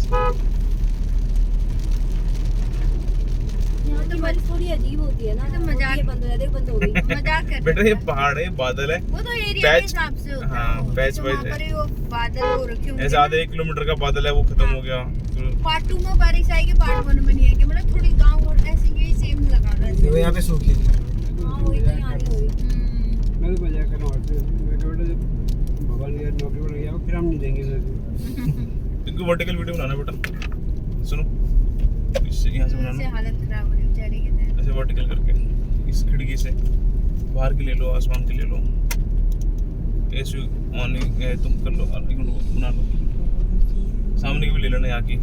यहाँ की बारिश थोड़ी अजीब होती है ना, तो मजाक- ये बंद हो जाती है, बंद हो गई। मजाक कर बेटा ये पहाड़ है, बादल है, वो तो एरिया के पैच- हिसाब से होता हाँ, है। पैच तो वाइज वहाँ है। पर ही वो बादल वो रखे होंगे ऐसे ना। आधे 1 किलोमीटर का बादल है वो खत्म हो गया तो पार्ट 2 में बारिश आएगी, पार्ट 1 में नहीं आएगी, मतलब थोड़ी गांव और ऐसे यही सेम लगा रहा तो वो यहाँ पे सूख लेगी। हाँ वही तो यहाँ नहीं हुई। मैं तो मजाक कर रहा हूँ आपसे। मैं कह बेटा जब भगवान यार नौकरी पर लग जाओ फिर हम नहीं देंगे मैं तो। इनको वर्टिकल वीडियो बनाना बेटा, सुनो इससे यहाँ से से बनाना, हालत खराब हो रही है बेचारे की। ऐसे वर्टिकल करके इस खिड़की से बाहर की ले लो, आसमान की ले लो, ऐसे ऑन तुम कर लो, बना लो, सामने की भी ले लेना यहाँ की।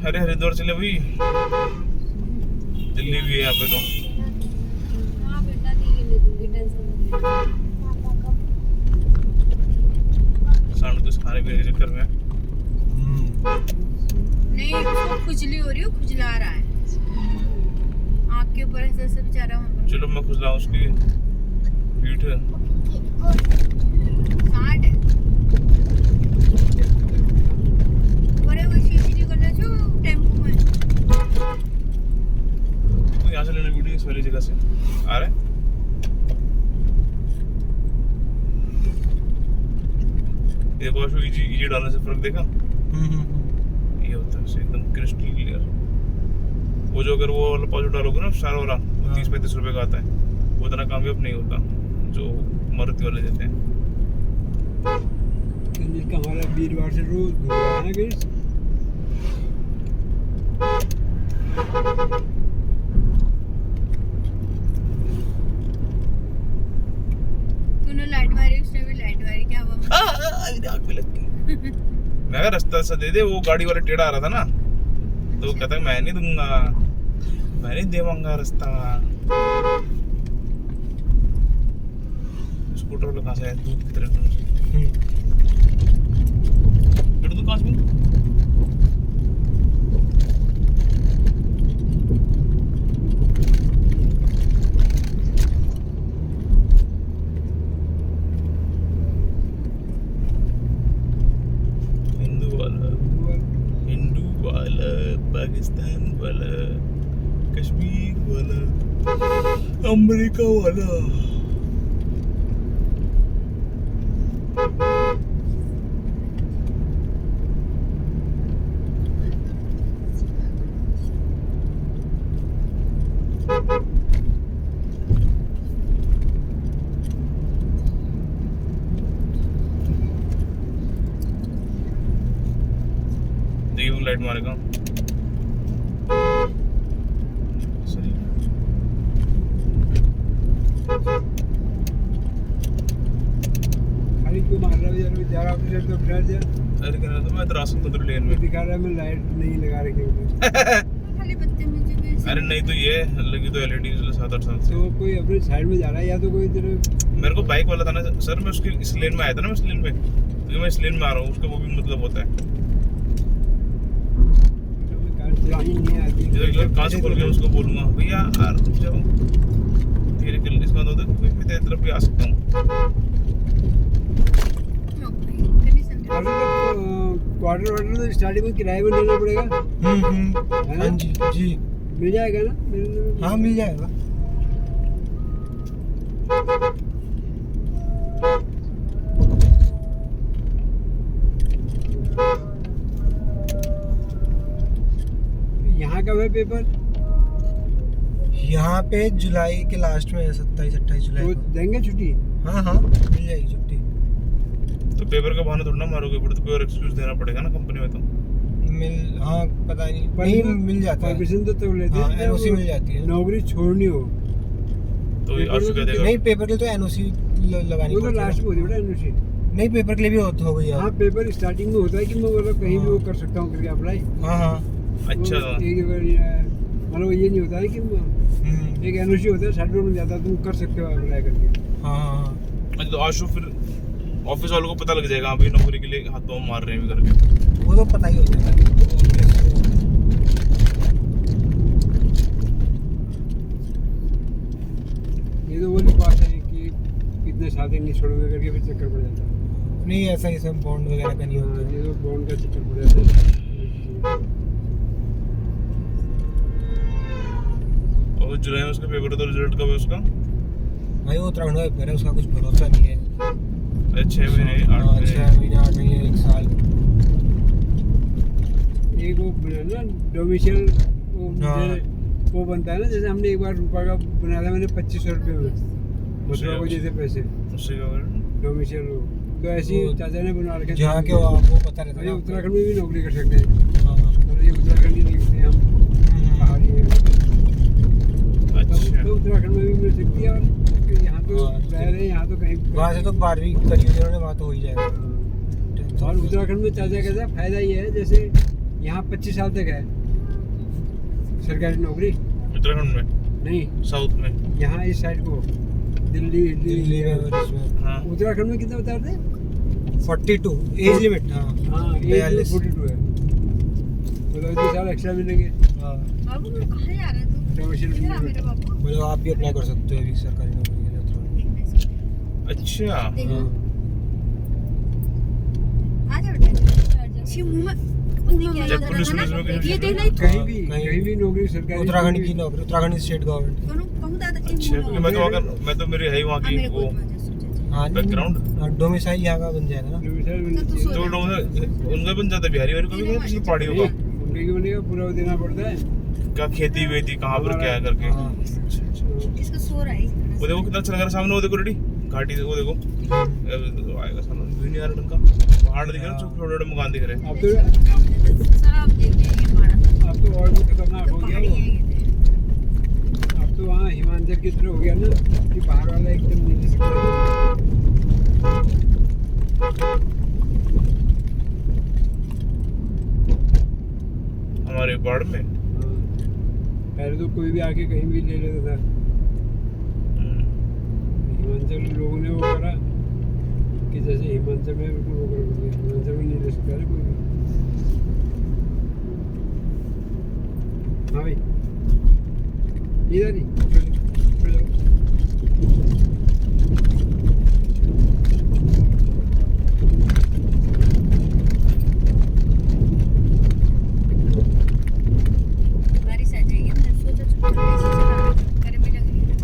अरे हरिद्वार चले भाई, दिल्ली भी है यहाँ पे तो। हाँ बेटा ठीक है, ले दूंगी, टेंशन मत ले। सांड को खाने पीने के चक्कर में नहीं उसको खुजली हो रही है, खुजला रहा है आँख के ऊपर ऐसे ऐसे बेचारा वहाँ पर। चलो मैं खुजला उसकी पीठ है। सांड है। अरे वो शीशी करना छो टेम्पो में। तो यहाँ से लेना वीडियो इस वाली जगह से आ रहा है। ये बहुत इजी डालने से फर्क देखा, ये होता है एकदम क्रिस्टल क्लियर। वो जो अगर वो वाला पाउच डालोगे ना स्टार वाला, वो 30-35 रुपए का आता है, वो इतना कामयाब नहीं होता जो मारुति वाले देते हैं। जिसका हमारा वीरवार से रोज घूम रहा है ना गिरीश? तूने लाइट मारी, उसने भी लाइट मारी, क्या हुआ? आग पे लग गई। मैं कहा रास्ता सा दे दे, वो गाड़ी वाला टेढ़ा आ रहा था ना, तो वो कहता है मैं नहीं दूंगा, मैं नहीं देवांगा रास्ता। स्कूटर वाला कहाँ से आया? दूध की तरफ से बेटा, तू कहाँ से मिला? हिंदू वाला, पाकिस्तान वाला, कश्मीर वाला, अमेरिका वाला। देखिए वो लाइट मारेगा। सही। खाली क्यों मार रहा है यार? जा रहा अपने तो ठहर जा। अरे कह रहा था मैं रास्ते में उधर लेन वो में। दिखा रहा है मैं लाइट नहीं लगा रखी हूँ। खाली बदतमीजी भी ऐसे। अरे नहीं तो ये लगी तो एलईडी 7-8 साल से। तो कोई अपने साइड में जा रहा है या तो कोई इधर मेरे को बाइक वाला था ना सर, मैं उसके इस लेन में आया था ना, मैं इस लेन में, क्योंकि मैं इस लेन में आ रहा हूँ, उसका वो भी मतलब होता है। कार चलानी नहीं आती। जैसे कांच खोल के उसको बोलूंगा भैया यार रुक जाओ, धीरे कर इसका मतलब होता है कि मैं तेरी तरफ भी आ सकता हूँ। क्वार्टर वाटर तो स्टार्टिंग में किराए में लेना पड़ेगा, हाँ जी जी, मिल जाएगा ना? हाँ मिल जाएगा। यहाँ कब है पेपर? यहाँ पे जुलाई के लास्ट में है, 27-28 तो जुलाई को। देंगे छुट्टी? हाँ हाँ मिल जाएगी छुट्टी। तो पेपर का बहाना थोड़ा ना मारोगे, फिर तो पेपर एक्सक्यूज देना पड़ेगा ना कंपनी में। तो मिल, हाँ पता नहीं, नहीं मिल जाता है। परमिशन तो तब लेते हाँ हैं एनओसी जब मिल जाती है। नौकरी छोड़नी हो। तो ये आशु क्या देगा? नहीं पेपर के लिए तो एनओसी लगानी वो तो पड़ती है। लास्ट में होती है बेटा एनओसी। नहीं पेपर के लिए भी हो गई हाँ यार। पेपर स्टार्टिंग में होता है कि मैं मतलब कहीं भी वो कर सकता हूँ करके अप्लाई। हाँ हाँ। अच्छा मतलब ये नहीं होता है कि एक एनओसी होता है सर्टिफिकेट में जाता है, तुम कर सकते हो अप्लाई करके। हाँ हाँ। अच्छा तो आशु फिर ऑफिस वालों को पता लग जाएगा अभी नौकरी के लिए हाथों मार रहे हैं भी करके। वो तो पता ही होता है। ये तो वाली बात है कि इतने साल तक नहीं छोड़ोगे करके फिर चक्कर पड़ जाता है। नहीं ऐसा ही सब बॉन्ड वगैरह का नहीं हाँ, होता। ये तो बॉन्ड का चक्कर पड़ जाता है। और जुलाई में उसका पेपर तो रिजल्ट कब है उसका? भाई वो उत्तराखंड का पेपर है, उसका कुछ भरोसा नहीं है। 6 महीने 8 हाँ, महीने 6 महीने 8 महीने 1 साल। एक वो बना ना डोमिशियल हाँ। वो बनता है ना, जैसे हमने एक बार रुपये का बनाया था मैंने 2500 रुपये में, मथुरा को जैसे पैसे उससे क्या करें? डोमिशियल वो तो ऐसे ही वो चाचा ने बना रखे। जहाँ के वो आपको पता रहता है ये ना। उत्तराखंड में भी नौकरी कर सकते हैं। हाँ, हाँ। और ये उत्तराखंड ही लिखते हैं हम पहाड़ी हैं, अच्छा तो उत्तराखंड में भी मिल सकती है। और यहाँ तो हाँ, रह रहे हैं, यहाँ तो कहीं वहाँ से तो 12वीं करी हुई जिन्होंने वहाँ तो हो ही जाएगा। और उत्तराखंड में चाचा कैसा फायदा ये है, जैसे यहाँ 25 साल तक है सरकारी नौकरी, उत्तराखंड में नहीं साउथ में। यहाँ इस साइड को दिल्ली दिल्ली में और इसमें हाँ उत्तराखंड में कितना बता रहे थे? 42 एज लिमिट। हाँ हाँ 42 42 है, मतलब 2 साल एक्स्ट्रा मिलेंगे हाँ। बाबू कहाँ जा रहा है तू? डोमिशियल इधर आ मेरे बाबू। मतलब आप भी अप्लाई कर सकते हो अभी सरकारी नौकरी के लिए उत्तराखंड में। देखना इसको। अच्छा देखो। हाँ। आ जा बेटा। छी मुंह में बंदी क्या जब है? पुलिस इधर में आना। कहीं ये देखना कहीं भी नौकरी सरकारी उत्तराखंड की नौकरी, उत्तराखंड स्टेट गवर्नमेंट। कहूँ दादा अच्छा क्योंकि मैं तो अगर मैं तो मेरी है ही वहाँ की वो हाँ बैकग्राउंड। डोमिसाइल यहाँ का बन जाएगा ना। डोमिसाइल तो लोग उनका बन जाता है बिहारी वारी कभी किसी पहाड़ियों का उनके की बनेगा पूरा वो देना पड़ता है। क्या खेती वेती कहाँ पर क्या है करके। हाँ। अच्छा, अच्छा। इसका सो रहा है। वो देखो कितना अच्छा लग रहा है सामने, वो देखो रेडी घाटी से वो देखो आएगा सामने व्यू नहीं आ रहा ढंग का, पहाड़ दिख रहे हैं, छोटे छोटे मकान दिख रहे हैं। अब तो सब देख रहे हैं ये पहाड़। अब तो और भी खतरनाक हो गया पहाड़ी वो। है ये। अब तो वहाँ हिमाचल की तरह हो गया ना कि बाहर वाला एकदम नहीं दिख सकता। हमारे बाढ़ में हाँ। पहले तो कोई भी आके कहीं भी ले लेता था, हिमाचल लोगों ने वो करा कि जैसे हिमाचल में बिल्कुल वो कर दिया, हिमाचल में नहीं ले सकता है कोई भी। हाँ भाई इधर ही चलो, चलो। बारिश आ जाएगी ना, सोचा चुप ऐसे चला गर्मी लग रही है।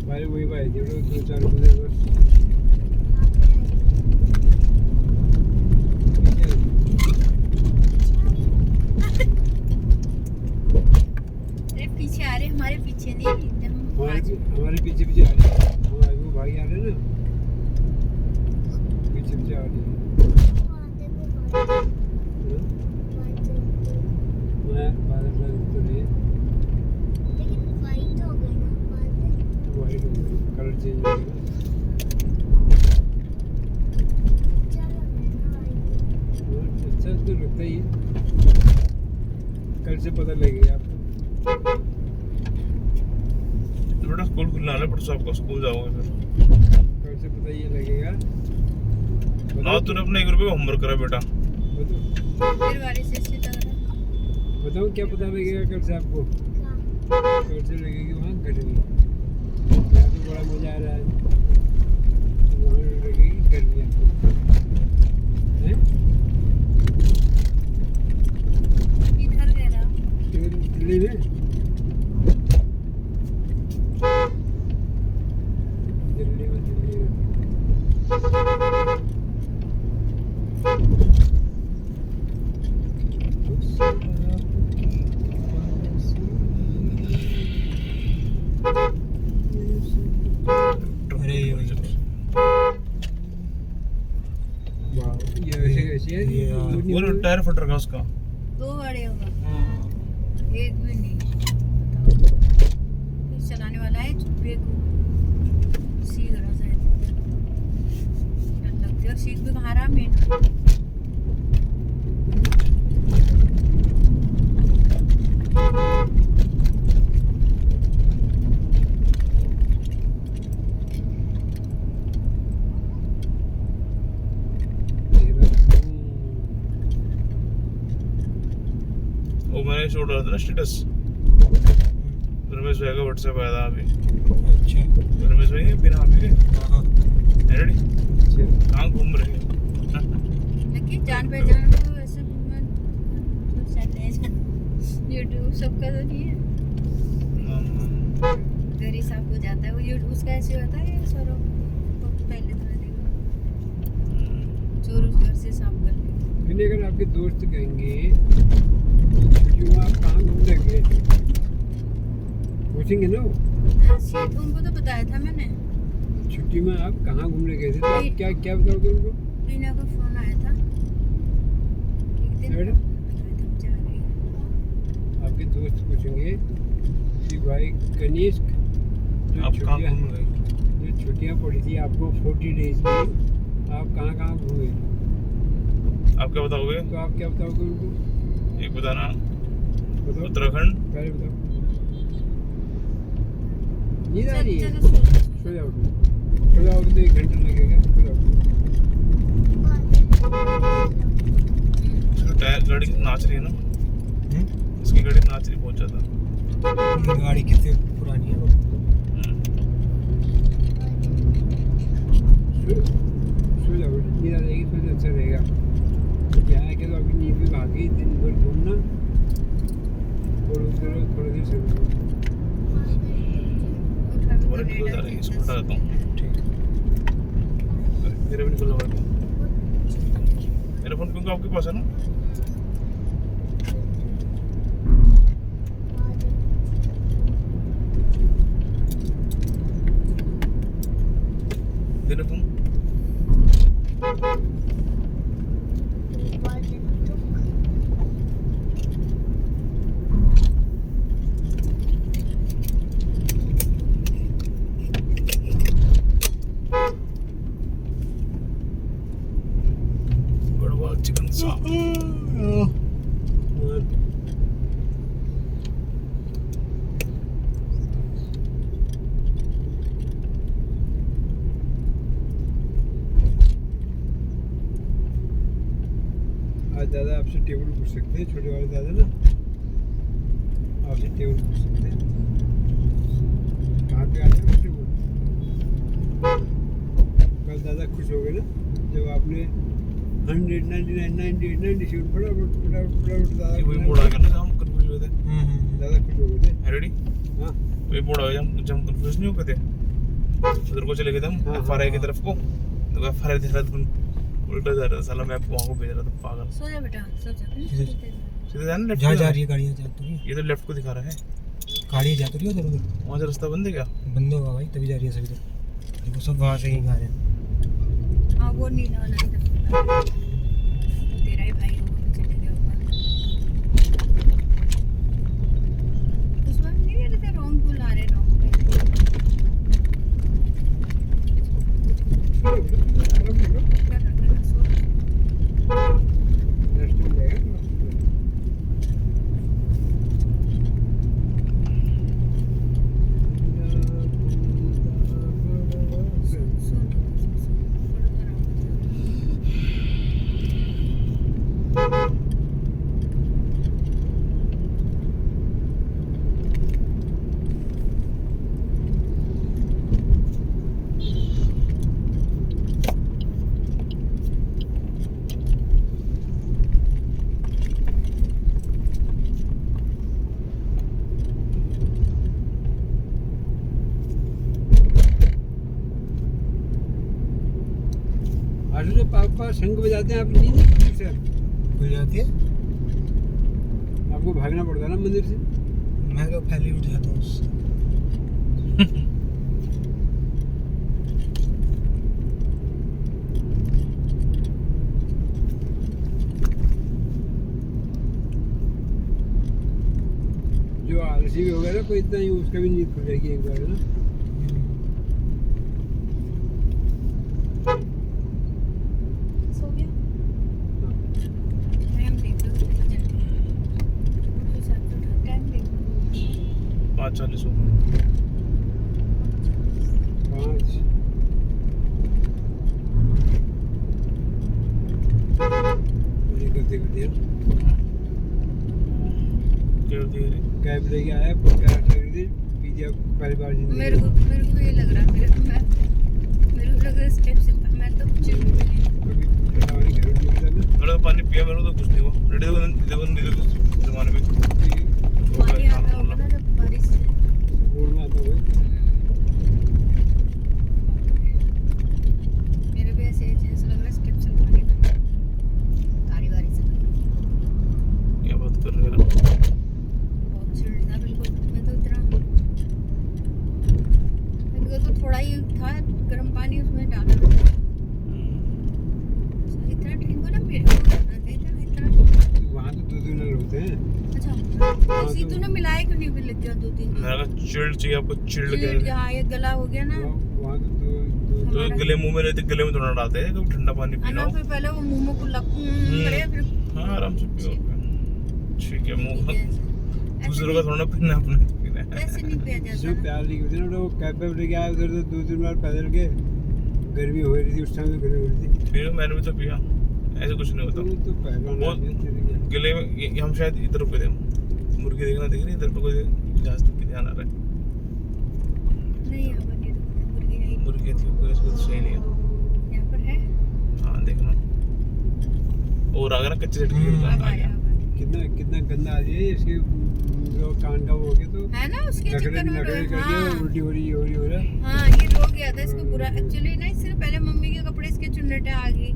भाई वही भाई जो 2-4 बजे बस अरे पीछे आ रहे, हमारे पीछे नहीं जब हम हमारे पीछे पीछे आ रही है। हमारे वो भाई आ रहे हैं ना, पीछे पीछे आ रही है। हाँ? मैं बादल तो नहीं वाइट हो गया, कलर चेंज हो गया। अच्छा तो लगता ही है, कल से पता लगेगा आपको। तो बेटा स्कूल खुलने वाला है, परसों आपका स्कूल जाओगे फिर। कल से पता ये लगेगा। ना तूने अपने 1 रुपये का होमवर्क करा बेटा। फिर बारिश ऐसे लग रहा है। बताओ क्या पता लगेगा कल से आपको? कल से लगेगी वहाँ गर्मी, यहाँ तो बड़ा मजा आ रहा है, वहाँ लगेगी गर्मी आपको। हैं? इधर गया रहा। दिल्ली में अरे ये वाह, ये ऐसे ऐसे है ये यार, वो नहीं वो होगा। टायर फट रखा उसका। 2 बड़े होगा, एक भी नहीं। बताओ। फिर चलाने वाला है चुप्पे को। जो सीट भी कहाँ रहा मेन। वो मैंने छोड़ रहा था ना स्टेटस, रमेश भाई का व्हाट्सएप आया था अभी। अच्छा रमेश भाई बिना अभी के हाँ रेडी कहाँ घूम रहे हैं? लेकिन जान पहचान तो वैसे यूट्यूब सबका तो नहीं है, घर ही साफ हो जाता है वो यूट्यूब उसका ऐसे होता है। सौरभ को पहले तो मैंने देखा चोर उस घर से साफ कर ले। फिर अगर आपके दोस्त कहेंगे छुट्टियों में आप कहाँ घूमने गए, पूछेंगे ना वो सीट उनको तो बताया था मैंने। छुट्टी में आप कहाँ घूमने गए थे, तो आप क्या क्या बताओगे उनको? रीना का फोन आया था एक दिन, मैडम? बताया था हम जा रहे हैं। आपके दोस्त पूछेंगे कि भाई कनिष्क आप कहाँ घूम गए? जो छुट्टियाँ पड़ी थी आपको 40 डेज की, आप कहाँ कहाँ घूमे, आप क्या बताओगे? तो आप क्या बताओगे उनको? एक बताना, बताओ उत्तराखंड। पहले बताओ। नींद आ रही है, चलो सो जाओ सो जाओ, तो 1 घंटा लगेगा, सो जाओ। इसका टायर गाड़ी नाच रही है ना, इसकी गाड़ी नाच रही बहुत ज्यादा। गाड़ी कितनी पुरानी है वो। सो जाओ, नींद आ जाएगी तो अच्छा रहेगा। क्या है कि तो अभी नींद भी भागी, दिन भर घूमना, थोड़ी देर से तुम्हारे निकल जा रही है, इसको हटा देता हूँ। ठीक मेरा भी निकल लगा के। मेरा फोन क्योंकि आपके पास है ना। दे रहा हूँ। बड़वा चिकन साफ। आज दादा आपसे टेबल पूछ सकते हैं, छोटे वाले दादा ना आपसे टेबल पूछ सकते हैं। कहाँ पे आ जाए टेबल? कल दादा खुश हो गए ना जब आपने 199 98 97 फटाफट दादा वही मोड़ आ गया ना, हम कंफ्यूज हुए थे। दादा खुश हो गए थे। रेडी? हाँ वही मोड़ आ गया, जब हम कंफ्यूज नहीं हो गए थे, उधर को चले गए थे हम हाँ, एफआरआई की हाँ। तरफ को। तो एफआरआई देहरादून उल्टा जा रहा था साला, मैं आपको वहाँ को भेज रहा था पागल। सो जा बेटा, सो जा। सीधे जाना लेफ्ट जहाँ जा रही है गाड़ियाँ जा तो रही है, ये तो लेफ्ट को दिखा रहा है। गाड़ियाँ जा तो रही है उधर उधर। वहाँ से रास्ता बंद है क्या? बंद होगा भाई, तभी जा रही है सभी इधर। देखो सब वहाँ से ही आ रहे हैं। हाँ वो नीला वाला इधर तेरा ही भाई होगा, वो चले गया ऊपर। उस बार नहीं रहे थे रॉन्ग पुल आ रहे रॉन्ग पे। कर सो। रेस्ट हो जाएगा। आजू जो पापा शंख बजाते हैं, आप नहीं देखते सर? खुल जाती है, आपको भागना पड़ता है ना मंदिर से। मैं तो पहले ही उठ जाता हूँ उससे। जो आलसी भी होगा ना कोई इतना ही, उसका भी नींद खुल जाएगी एक बार, है ना। 嗯 हाँ 5:40 हो 5 ये करते करते क्या होती है कैब लेके आया पहुंचा कर पिज्जा पहली बार जिंदगी मेरे को ये लग रहा है मेरे को लग रहा है स्टेप से मैं तो चिल कभी हमारे घर में मिलता ना मेरा तो पानी पिया मेरे को तो कुछ नहीं हुआ रेडी देखो जमाने में पानी आता होगा ना जब बारिश से रोड में आता हुआ मेरे भी ऐसे लग रहा है स्टेप से पानी गाड़ी वारी से क्या बात कर रहे हो बहुत चिल था बिल्कुल मैं तो इतना मेरे को तो थोड़ा ही था गर्म पानी उसमें डाला इतना ठीक हो ना फिर इतना वहाँ तो 2 नल होते हैं अच्छा इसी तूने मिलाया क्यों नहीं फिर लग गया 2-3 मेरा कहा चिल्ड चाहिए आपको चिल्ड दिन कहते हाँ ये गला हो गया ना वहाँ तो तो गले मुंह में रहते गले में थोड़ा डालते हैं कभी ठंडा पानी है ना पिलाओ फिर पहले वो मुंह में कुल्ला करे फिर हाँ आराम से पियो ठीक है मुंह ऐसे दूसरों का थोड़ा पीना अपने पीना है ऐसे नहीं पिया जो जाता प्यार नहीं होती ना वो कैब पे लेके आए उधर तो 2-3 बार पैदल के गर्मी हो रही थी उस टाइम तो गर्मी हो रही थी फिर मैंने भी तो पिया ऐसे कुछ नहीं होता तो पहलवान वो- आदमी है, तेरे क्या। गले में हम शायद इधर पे थे मुर्गी देखना देख रही इधर पे कोई जहाज तक ध्यान आ रहा है नहीं यहाँ पर नहीं तो मुर्गी है ही नहीं। मुर्गी थी कोई इसको सही नहीं है यहाँ पर है हाँ देखना और अगर कच्चे सेट की अब आ आया गया अब कितना गंदा आ रही है इसके जो कान का वो हो गया तो आया। है ना उसके नखरे चक्कर में नखरे कर हाँ दिया उल्टी हो रही है हाँ ये रो गया था इसको बुरा एक्चुअली ना इससे पहले मम्मी के कपड़े इसके चुन्नटे आ गई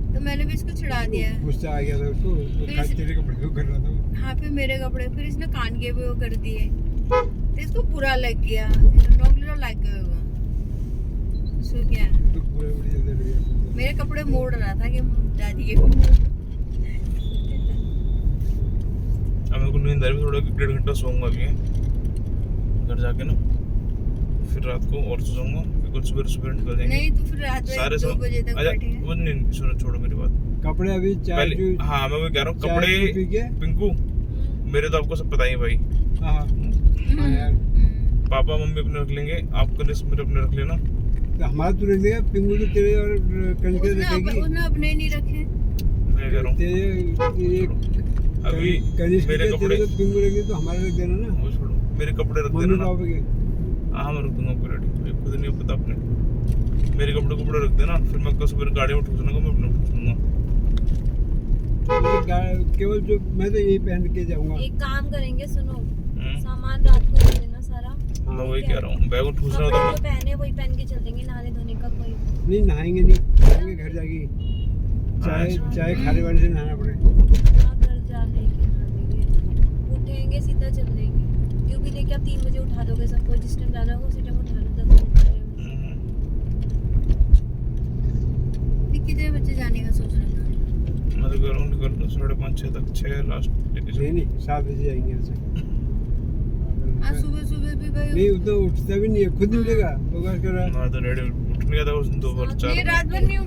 तो मैंने भी इसको छिड़ा दिया गुस्सा आ गया था उसको वो फिर खास इसे- तेरे कपड़े को कर रहा था वो। हाँ फिर मेरे कपड़े फिर इसने कान के भी वो कर दिए तो इसको बुरा लग गया नौकरी लग गया वो सो क्या तो पूरे बड़ी जल्दी लग गया मेरे कपड़े मोड़ रहा था कि दादी के अब मेरे को नींद आ रही है थोड़ा 1.5 घंटा सोऊंगा अभी घर जाके ना फिर रात को और सो जाऊंगा फिर कुछ सुबह निकल जाएंगे नहीं तो फिर रात में सारे 2 बजे तक अच्छा बैठेंगे वो नहीं सुनो छोड़ो मेरी बात कपड़े अभी चाय पहले जो हाँ मैं वही कह रहा हूँ चाय कपड़े जो पी के पिंकू मेरे तो आपको सब पता ही है भाई हाँ हाँ यार पापा मम्मी अपने रख लेंगे आपको मेरे अपने रख लेना तो हमारा तो रख देगा पिंगू तो तेरे और कनके रखेगी उसने अपने नहीं रखे मैं कह रहा हूँ तेरे ये अभी कनिष्क मेरे के कपड़े तेरे तो पिंगू रखेगी तो हमारे रख देना ना वो छोड़ो मेरे कपड़े रख मम्मी देना ना पापा के हाँ मैं रख दूंगा आपको रेडी मुझे खुद नहीं पता अपने मेरे कपड़े रख देना फिर मैं कल सुबह गाड़ी में ठूस लूंगा मैं अपने ठूस लूंगा केवल जो मैं तो यही पहन के जाऊंगा एक काम करेंगे सुनो हम्म, सामान रात को दे देना सारा मैं वही कह रहा हूँ बैग को ठूसना कपड़े होता जो पहने वही पहन के चल देंगे नहाने धोने का कोई नहीं नहाएंगे नहीं नहाएंगे घर जाके चाय चाय खाने वाले से नहाना पड़े हाँ घर जा लेके नहा लेंगे उठेंगे सीधा चल देंगे क्यों भी लेके आप 3 बजे उठा दोगे सबको जिस टाइम जाना होगा उसी टाइम उठा लो 10 मिनट पहले कितने बच्चे जाने का सोच रहा था मैं तो कह रहा हूँ निकल 5:30 6 तक 6 लास्ट लेके नहीं नहीं 7 बजे जाएंगे ऐसे आज सुबह भी भाई नहीं उतना उठता भी नहीं है खुद ही उठेगा वो क्या कर रहा है मैं तो रेडी उठ गया था उस दिन 2 बार 4 ये रात भर नहीं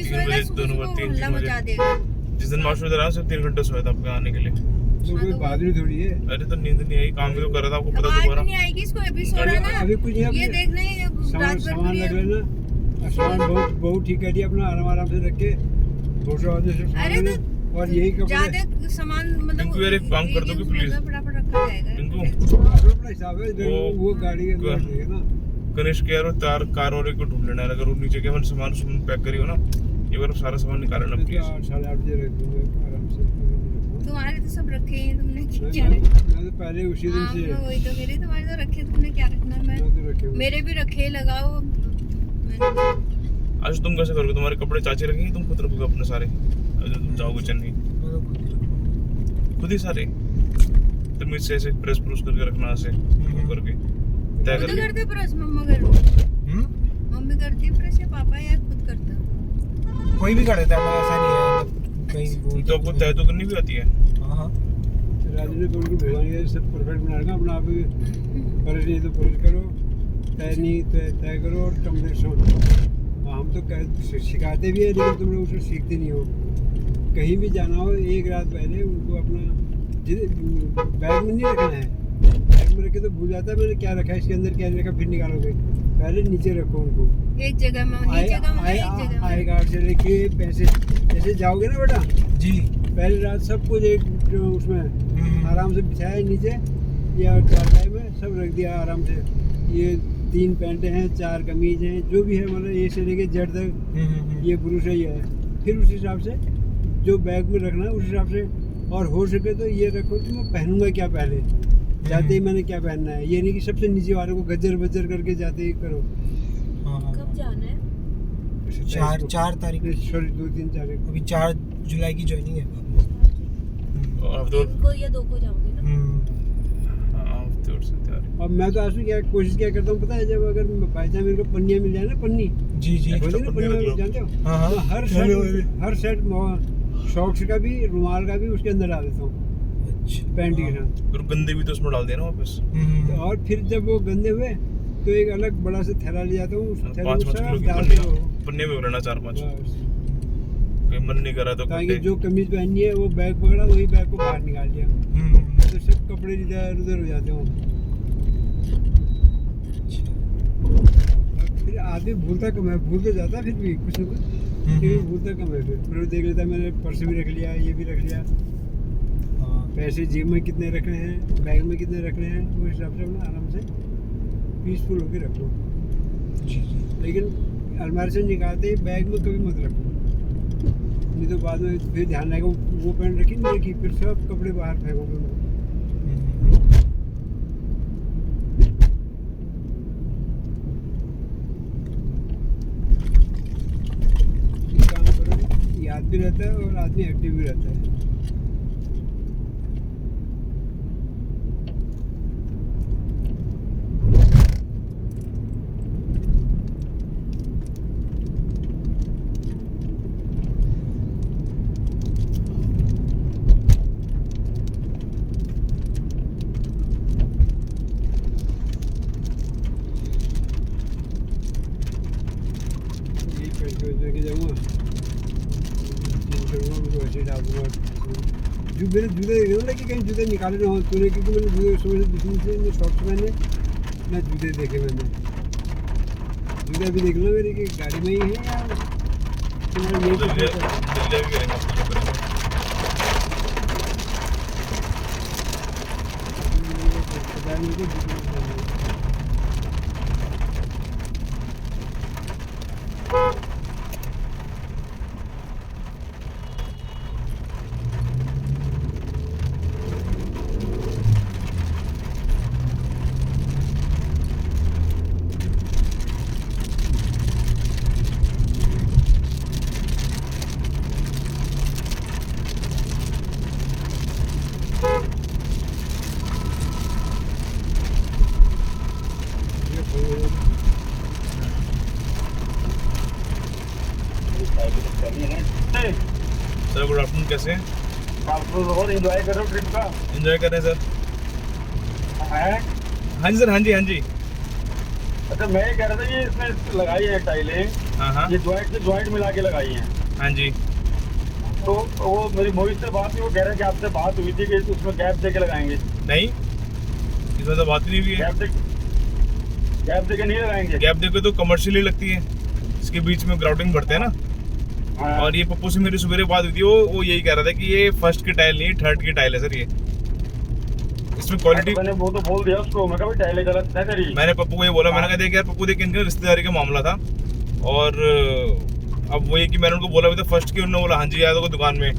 सोएगा बजे, दोनों बार, सुबह 3 हल्ला बजे। मचा देगा जिस दिन मास्टर इधर आया सिर्फ 3 घंटे सोया था आपके आने के लिए तो कोई बहादुरी थोड़ी है अरे तो नींद नहीं आई काम भी तो कर रहा था आपको अब पता आज दोबारा नहीं आएगी इसको एपिसोड है ना अभी कुछ नहीं ये अपने देखना ही सामान रात भर सामान पूरी रख लेना और सामान बहुत ठीक कर दिया अपना आराम आराम से रख के दूसरा वाले से सामान अरे लेना और यही कपड़े ज्यादा सामान मतलब पिंकू यार एक काम कर दो कि प्लीज फटाफट रखा जाएगा पिंकू अपना हिसाब है वो गाड़ी के अंदर वो- रखेगा ना कनिष्क यार तार कार वाले को ढूंढ लेना है अगर वो नीचे के सामान पैक करी हो ना ये बार सारा सामान निकाल लेना मैं तो प्लीज 8-8:30 बजे रख दूंगा आराम से तुम्हारे तो सब रखे हैं तुमने मैं क्या रखा मैं तो पहले उसी दिन हाँ से मैं वही तो कह रही तुम्हारे तो रखे तुमने क्या रखना मैं मैं तो रखे हुए मेरे भी रखे लगाओ मैंने आज तुम कैसे करोगे तुम्हारे कपड़े चाची रखेंगे तुम खुद रखोगे अपने सारे अगर तुम जाओगे चेन्नई मैं तो खुद ही रखूंगा। खुद ही सारे तुम इससे ऐसे प्रेस प्रूस करके रखना ऐसे वो करके तय खुद करके करते प्रेस मम्मा करती हम्म? मम्मी करती प्रेस या पापा या खुद करता कोई भी कर देता है मैं ऐसा नहीं है मतलब कहीं वो तो आपको तय तो करनी भी आती है हाँ हाँ राजू ने बोल के भगवान ये सब परफेक्ट बना रखा अपना आप परस नहीं तो परस करो तय नहीं तो तय करो और कम्युनिकेशन हम तो सिखाते भी है लेकिन तुम लोग उसको सीखते नहीं हो कहीं भी जाना हो एक रात पहले उनको अपना बैग में नहीं रखना है बैग में रखे तो भूल जाता है मैंने क्या रखा है इसके अंदर, क्या नहीं रखा, फिर निकालोगे। पहले नीचे रखो उनको, एक जगह में नीचे का मतलब एक जगह आई में। कार्ड से लेके पैसे, जैसे जाओगे ना बेटा, जी। पहले रात सब कुछ एक उसमें हम्म। आराम से बिछाया नीचे या चारपाई में, सब रख दिया आराम से। ये 3 पैंटें हैं, 4 कमीज हैं, जो भी है मतलब ये से लेके जेड तक, ये ब्रूस है, ये है। फिर उस हिसाब से जो बैग में रखना है उस हिसाब से, और हो सके तो ये रखो कि मैं पहनूंगा क्या पहले, जाते ही मैंने क्या पहनना है। ये नहीं कि सबसे नीचे वाले को गज्जर बज्जर करके जाते ही करो। कब जाना है? 4 तारीख, सॉरी 2-3 तारीख। अभी 4 जुलाई की ज्वाइनिंग है। और हफ्ते और 3 को या 2 को जाओगे ना? हाँ, हफ्ते और से तैयारी। अब मैं तो आंसू क्या कोशिश क्या करता हूँ पता है, जब अगर बाई चांस मेरे को पन्नियाँ मिल जाए ना, पन्नी जी जी। होती है ना, पन्नी रख लो। जानते हो, हाँ हाँ। तो हर सेट शॉर्ट्स का भी, रुमाल का भी उसके अंदर डाल देता हूँ, अच्छा। पैंट के साथ। फिर गंदे भी तो उसमें डाल देना वापस। और फिर जब वो गंदे हुए तो एक अलग बड़ा सा थैला ले जाता हूँ, उस थैले में 5-5 सब किलो की डाल देता हूँ। पन्ने में भरना 4-5। बस। कोई मन नहीं करा तो ताकि कटे। जो कमीज पहननी है वो बैग पकड़ा, वही बैग को बाहर निकाल लिया, तो सब कपड़े इधर उधर हो जाते हों। फिर आदमी भूलता कम है, भूल तो जाता है फिर भी कुछ न कुछ, लेकिन भूलता कम है। फिर देख लेता है मैंने पर्स भी रख लिया, ये भी रख लिया, पैसे जेब में कितने रखने हैं, बैग में कितने रखने हैं, वो हिसाब से अपना आराम से पीसफुल होकर रखो। जी जी। लेकिन अलमारी से निकालते ही बैग में कभी मत रखो, नहीं तो बाद में फिर ध्यान आएगा वो पैंट रखी नहीं रखी, फिर सब कपड़े बाहर फेंकोगे। ये काम करो, याद भी रहता है और आदमी एक्टिव भी रहता है। यही पैसे वैसे लेके जाऊँगा, करूँगा उनको ऐसे डाल दूँगा। जो मेरे जूते देखे ना कि कहीं जूते निकाले ना हो तूने, क्योंकि मैंने जूते सुबह से दूसरी से मैं शॉर्ट्स पहने ना जूते देखे मैंने। जूते भी देख लो मेरी कि गाड़ी में ही है या तुम्हारे यही दिल्ली कुछ है? दिल्ली भी करेंगे आपको करेंगे। पता नहीं कि जूते पहने। ये खोलो। सर गुड आफ्टरनून, कैसे हैं? आप बहुत एंजॉय करो ट्रिप का एंजॉय कर रहे हैं सर? है। हाँ जी सर, हाँ जी हाँ जी। अच्छा मैं ये कह रहा था कि इसमें लगाई है टाइलें, हाँ हाँ ये ज्वाइंट से ज्वाइंट मिला के लगाई हैं। हाँ जी। तो वो मेरी मोहित से बात हुई, वो कह रहे हैं कि आपसे बात हुई थी कि उसमें गैप दे के लगाएंगे। नहीं, इसमें तो बात ही नहीं हुई है। गैप दे के नहीं लगाएंगे। गैप देखो तो कमर्शियली लगती है, इसके बीच में ग्राउटिंग भरते हैं ना। हाँ। और ये पप्पू से मेरी सुबह बात हुई थी, वो यही कह रहा था कि ये फर्स्ट की टाइल नहीं, थर्ड की टाइल है सर। ये इसमें क्वालिटी, मैंने वो तो बोल दिया उसको, मैं कहा भाई टाइलें गलत है तेरी। मैंने पप्पू को ये बोला, मैंने कहा देख यार पप्पू, देख इनका रिश्तेदारी का मामला था, और अब वो ये कि मैंने उनको बोला भी था फर्स्ट की, उन्होंने बोला हाँ जी, आया तो दुकान में।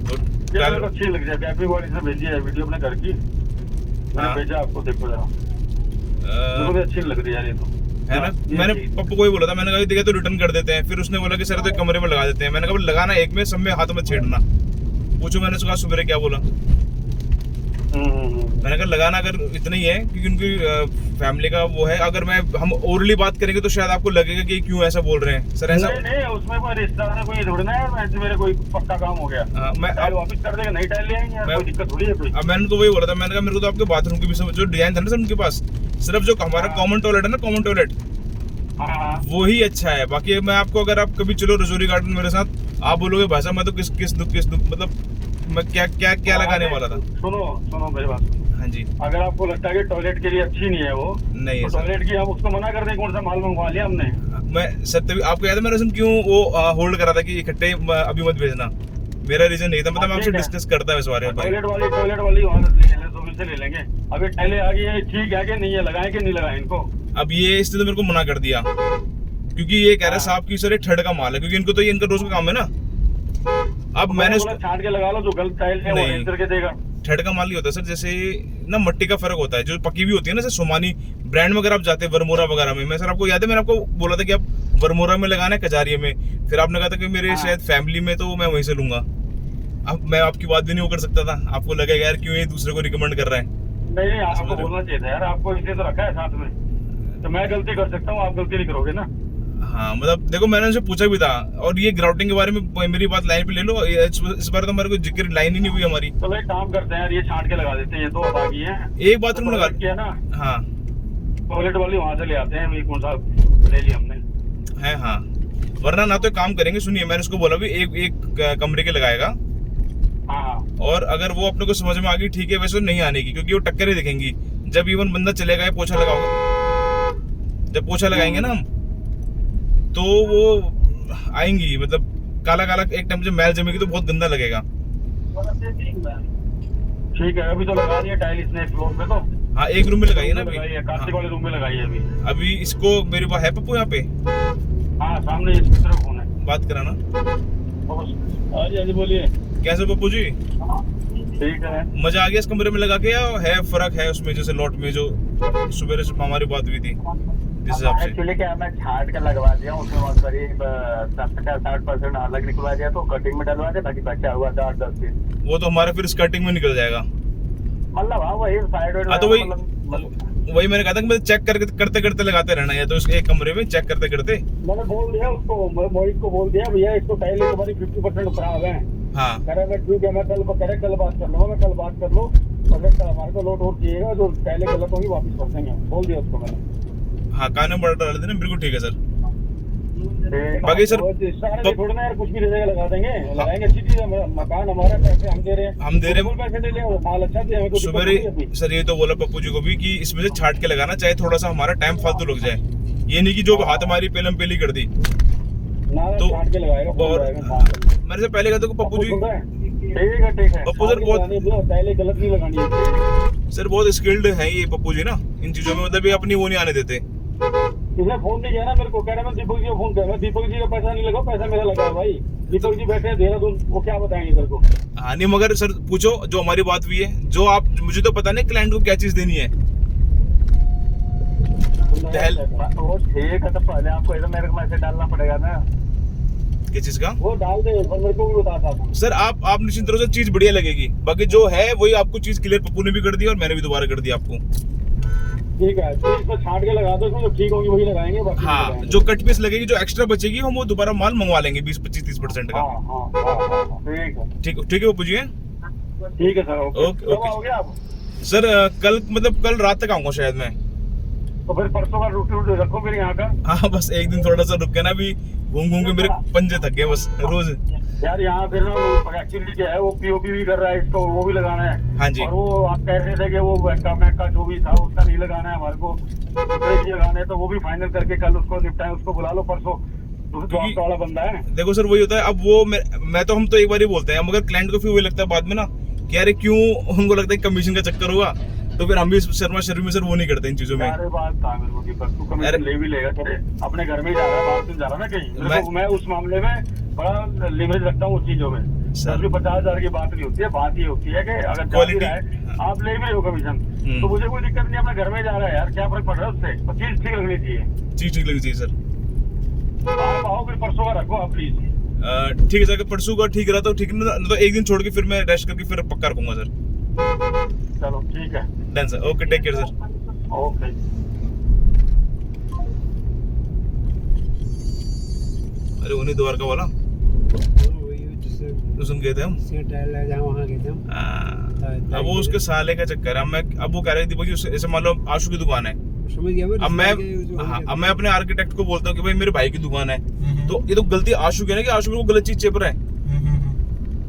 तो ये मेरे को अच्छी लग रही है, कैपी वाली से भेजी है वीडियो अपने घर की, मैंने हाँ। भेजा आपको, देखो जरा, मेरे को भी अच्छी लग रही है यार ये तो। है ना। ये मैंने ठीक। पप्पू को ही बोला था, मैंने कहा देखा तो रिटर्न कर देते हैं। फिर उसने बोला कि सर तो एक कमरे में लगा देते हैं। मैंने कहा लगाना एक में, सब में हाथ में छेड़ना। पूछो मैंने उसको सुबह क्या बोला, मैंने कहा लगाना अगर इतना ही है, क्योंकि उनकी फैमिली का वो है। अगर हम ओरली बात करेंगे तो शायद आपको लगेगा कि क्यों ऐसा बोल रहे हैं सर, ऐसा। नहीं नहीं, उसमें कोई रिश्तेदार है, कोई थोड़ी ना है, मैं मेरे कोई पक्का काम हो गया। हाँ, मैं टाइल वापस कर देगा, नई टाइल ले आएंगे यार, मैं- कोई दिक्कत थोड़ी है कोई। अब मैंने तो वही बोला था, मैंने कहा मेरे को तो आपके बाथरूम की भी जो डिजाइन था ना सर उनके पास, सिर्फ जो हमारा कॉमन टॉयलेट है ना, कॉमन टॉयलेट, हाँ वो ही अच्छा है। बाकी मैं आपको, अगर आप कभी चलो रजौरी गार्डन मेरे साथ, आप बोलोगे भाषा मैं तो किस दुख मतलब मैं क्या क्या क्या लगाने वाला था। सुनो सुनो मेरी बात, हाँ जी। अगर आपको लगता है कि टॉयलेट के लिए अच्छी नहीं है वो, नहीं है तो सर। टॉयलेट की हम उसको मना कर दें, कौन सा माल मंगवा लिया हमने। मैं सर तभी आपको याद है मेरा रीजन क्यों वो होल्ड करा था कि इकट्ठे अभी मत भेजना, मेरा रीजन नहीं था, मतलब मैं आपसे ठीक है। डिस्कस करता है इस बारे में भाई। टॉयलेट वाली वहाँ से ले लें, तो इनसे ले लेंगे। अभी टाइलें आ गई है, ठीक है कि नहीं है, लगाएं कि नहीं लगाएं इनको। अब ये इसने तो मेरे को मना कर दिया, क्योंकि ये कह रहा है साहब की सर ये थर्ड का माल है, क्योंकि इनको तो ये इनका रोज का काम है ना। अब मैंने बोला छांट के लगा लो, जो गलत टाइल है वो नहीं। हेल्थ करके देगा। थर्ड का माल ही होता है सर, जैसे ना मट्टी का फर्क होता है, जो पकी हुई होती है ना, जैसे सोमानी ब्रांड में अगर आप जाते हैं वरमोरा वगैरह में, मैं सर आपको याद है मैंने आपको बोला था कि आप वरमोरा में लगाना है कचारिये में, फिर आपने कहा था कि मेरे शायद फैमिली में तो मैं वहीं से लूंगा। अब मैं आपकी बात भी नहीं वो कर सकता था, आपको लगेगा यार क्यों ये दूसरे को रिकमेंड कर रहा है। नहीं, आपको बोलना चाहिए था यार, आपको इसलिए तो रखा है साथ में, तो मैं गलती कर सकता हूँ, आप गलती नहीं करोगे ना। हाँ मतलब देखो मैंने उनसे पूछा भी था, और ये ग्राउटिंग के बारे में मेरी बात लाइन पे ले लो, इस बार तो हमारे को जिक्र लाइन ही नहीं हुई हमारी। चलो एक काम करते हैं यार, ये छांट के लगा देते हैं, ये तो अब आ गई है। एक बाथरूम लगा किया ना, हाँ टॉयलेट वाली वहाँ से ले आते हैं, कौन सा ले लिया हमने है। हाँ वरना ना तो एक काम करेंगे, सुनिए मैंने उसको बोला भी एक कमरे के लगाएगा, हाँ। और अगर वो अपने को समझ में आ गई ठीक है, वैसे नहीं आने की, क्योंकि वो टक्कर ही दिखेंगी जब इवन बंदा चलेगा या पोछा लगाओगा, जब पोछा लगाएंगे ना हम तो वो आएंगी, मतलब काला काला एक टाइम जब मैल जमेगी तो बहुत गंदा लगेगा। ठीक है, अभी तो लगा दिया टाइल इसने फ्लोर पे, तो हाँ एक रूम में लगाइए ना अभी। लगाई है, कार्तिक वाले रूम में लगाई है अभी। अभी इसको मेरे पास है पप्पू यहाँ पे, हाँ सामने इसकी तरफ फोन है, बात कराना। हाँ जी बोलिए। कैसे पप्पू जी, ठीक है। मजा आ गया इस कमरे में लगा के, या है फर्क है उसमें, जैसे लॉट में जो सुबह से हमारी बात हुई थी जिस हिसाब से? एक्चुअली क्या मैं छाट के लगवा दिया, उसमें करीब 60% अलग निकलवा दिया, तो कटिंग में डलवा दिया, बाकी बचा हुआ 8-10 पीस, वो तो हमारे फिर स्कर्टिंग में निकल जाएगा। मतलब हाँ वही साइड हाँ तो वही मैंने कहा था कि मैं चेक करते करते लगाते रहना, या तो इसके एक कमरे में चेक करते करते। मैंने बोल दिया उसको, मोहित को बोल दिया भैया इसको टाइल तुम्हारी 50% खराब है। हाँ कह रहा मैं ठीक है, मैं कल बात कर लूँगा, मैं कल बात कर लो, और हमारे को लोट वोट चाहिएगा, जो पहले गलत होगी वापस कर देंगे, बोल दिया उसको मैंने। हाँ कान में बड़ा डाल देना, बिल्कुल ठीक है सर। बाकी सर छोड़ना यार, कुछ भी दे देगा लगा देंगे, लगाएंगे, अच्छी चीज है, मकान हमारा, पैसे हम दे रहे हैं, पैसे ले लें, माल अच्छा दे, हमें कोई दिक्कत नहीं है अभी। सर ये तो बोला पप्पू जी को भी कि इसमें से छाट के लगाना, चाहे थोड़ा सा हमारा टाइम फालतू लग जाए, ये नहीं कि जो हाथ हमारी पेलम पेली कर दी। ना तो छाट के लगाएगा, और मेरे से पहले कहते पप्पू जी, ठीक है पप्पू सर बहुत पहले गलत नहीं लगानी है सर, बहुत स्किल्ड है ये पप्पू जी ना इन चीजों में, मतलब ये अपनी वो नहीं आने देते। इसने फोन नहीं किया ना मेरे को, कह रहा मैं दीपक जी को फोन कर, मैं दीपक जी का पैसा नहीं लगा, पैसा मेरा लगा है भाई, दीपक जी बैठे हैं देहरादून, वो क्या बताएंगे तेरे को? हाँ नहीं मगर सर पूछो जो हमारी बात हुई है, जो आप, मुझे तो पता नहीं क्लाइंट को क्या चीज देनी है। वो ठीक है, तो पहले आपको इधर मेरे को मैसेज डालना पड़ेगा ना, किस चीज का? वो डाल दे, पर मेरे को भी बताता था सर आप निश्चित तरह से चीज बढ़िया लगेगी, बाकी जो है वही आपको चीज क्लियर पप्पू ने भी कर दी और मैंने भी दोबारा कर दिया आपको। ठीक है, तो इसमें छाट के लगा दो, जो ठीक होगी वही लगाएंगे, बाकी हाँ लगाएंगे। जो कट पीस लगेगी, जो एक्स्ट्रा बचेगी हम वो दोबारा माल मंगवा लेंगे 20-25-30% का। हाँ, ठीक है, ठीक है पप्पू जी। ठीक है सर, ओके, कब आओगे आप? सर कल मतलब कल रात तक आऊंगा शायद मैं। तो फिर परसों का रूट रखो मेरे यहाँ का। हाँ बस एक दिन थोड़ा सा रुक के ना, अभी घूम घूम के मेरे पंजे थक गए बस रोज। यार यहाँ फिर ना एक्चुअली क्या है, वो पीओपी भी कर रहा है, इसको वो भी लगाना है। हाँ जी। और वो आप कह रहे थे कि वो का जो भी था उसका नहीं लगाना है, हमारे को लगाना है, तो वो भी फाइनल करके कल उसको निपटाएं, उसको बुला लो परसों, जो आपका वाला बंदा है। देखो सर वही होता है, अब वो मैं तो हम तो एक बार ही बोलते हैं, मगर क्लाइंट को फिर वही लगता है बाद में ना कि यार क्यों, उनको लगता है कमीशन का चक्कर होगा, तो फिर हम भी शर्मा शर्मी सर वो नहीं करते इन चीजों में। अरे बात था मेरे को कि तू कमीशन ले भी लेगा, अपने घर में ही जा रहा है, बाहर से जा रहा है ना कहीं। मैं उस मामले में बड़ा लिवरेज रखता हूँ उस चीजों में। 50,000 की बात नहीं होती है, बात ये होती है कि अगर क्वालिटी है आप ले भी रहे हो कमीशन, तो मुझे कोई दिक्कत नहीं, अपने घर में जा रहा है यार, क्या फर्क पड़ रहा है उससे, तो चीज ठीक लगनी चाहिए, चीज ठीक लगनी चाहिए सर। आप आओ फिर परसों का रखो आप प्लीज। ठीक है सर, परसों का ठीक रहा तो ठीक, ना तो एक दिन छोड़ के फिर मैं रेस्ट करके फिर पक्का रखूंगा सर। चलो ठीक है, done sir, okay take care sir. Okay. अरे उन्हीं द्वारका वाला तो सुन गए थे हम, वहाँ गए थे हम। अब वो उसके साले का चक्कर है। अब वो कह रहे थे भाई ऐसे मान लो आशु की दुकान है, समझ गया मैं। अब मैं अपने आर्किटेक्ट को बोलता हूँ कि भाई मेरे भाई की दुकान है, तो ये तो गलती आशु की है ना कि आशु को गलत चीज चेप रहा है।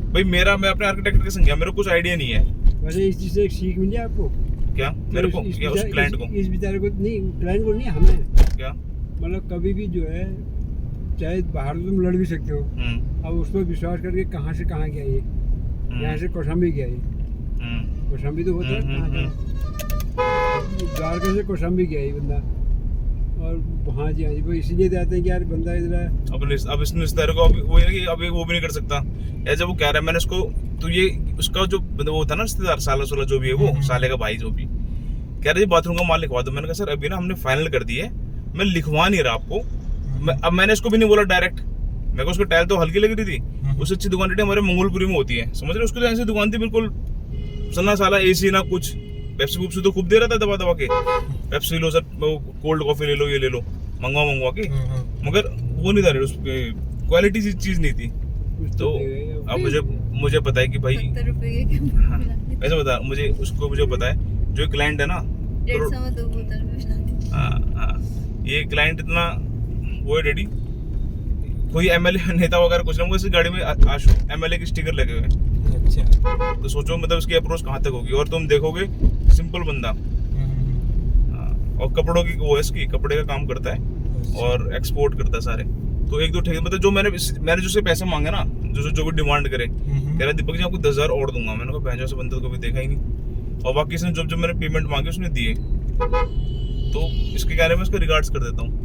भाई मैं अपने आर्किटेक्ट के संग गया, मेरे को कुछ आइडिया नहीं है। वैसे इस चीज से एक सीख मिली आपको? क्या मेरे को या उस क्लाइंट को? इस बेचारे को नहीं, क्लाइंट को नहीं, हमें। क्या मतलब कभी भी जो है, चाहे बाहर तो तुम लड़ भी सकते हो, अब उस पर विश्वास करके कहाँ से कहाँ गया ये, यहाँ से कौशाम्बी गया ये, कौशाम्बी तो होता है कहाँ, द्वारका से कौशाम्बी गया ये बंदा, और हाँ जी वो इसीलिए जाते हैं कि यार बंदा इधर है। अब इस रिश्तेदार को वो है कि अब वो भी नहीं कर सकता। ऐसा वो कह रहा है, मैंने उसको तो ये उसका जो वो था ना रिश्तेदार, साला सोला जो भी है वो, साले का भाई जो भी, कह रहे बाथरूम का माल लिखवा दो। मैंने कहा सर अभी ना हमने फाइनल कर दी है, मैं लिखवा नहीं रहा आपको। अब मैंने इसको भी नहीं बोला डायरेक्ट, मेरे को उसको टाइल तो हल्की लग रही थी। उससे अच्छी दुकान हमारे मंगोलपुरी में होती है, समझ रहे, उसको ऐसी दुकान थी बिल्कुल सन्ना साला, एसी ना कुछ, पेप्सी वुप्सी तो खूब दे रहा था दबा दबा के, पेप्सी लो सर, कोल्ड कॉफी ले लो, ये ले लो, मंगवा के, मगर वो नहीं था, क्वालिटी चीज नहीं थी। तो अब मुझे पता है कि भाई 70 रुपए के ऐसा बता, मुझे पता है जो क्लाइंट है ना, 150 में 2 बोतल भी पिला दी। हाँ, ये क्लाइंट इतना वो है डैडी, कोई एमएलए नेता वगैरह कुछ ना, इस गाड़ी में आशु एमएलए के स्टिकर लगे हुए हैं। अच्छा, तो सोचो मतलब उसकी अप्रोच कहाँ तक होगी। और तुम देखोगे सिंपल बंदा, और कपड़ों की वो है, इसकी कपड़े का काम करता है और एक्सपोर्ट करता है सारे। तो एक दो ठेके मतलब जो मैंने जो से पैसे मांगे ना, जो भी डिमांड करे, कह रहा दीपक जी आपको 10,000 और दूंगा। मैंने कहा भैंसों से बंदा तो कभी देखा ही नहीं। और बाकी इसने जो मैंने पेमेंट मांगी उसने दिए, तो इसके कहने में उसको रिगार्ड्स कर देता हूँ।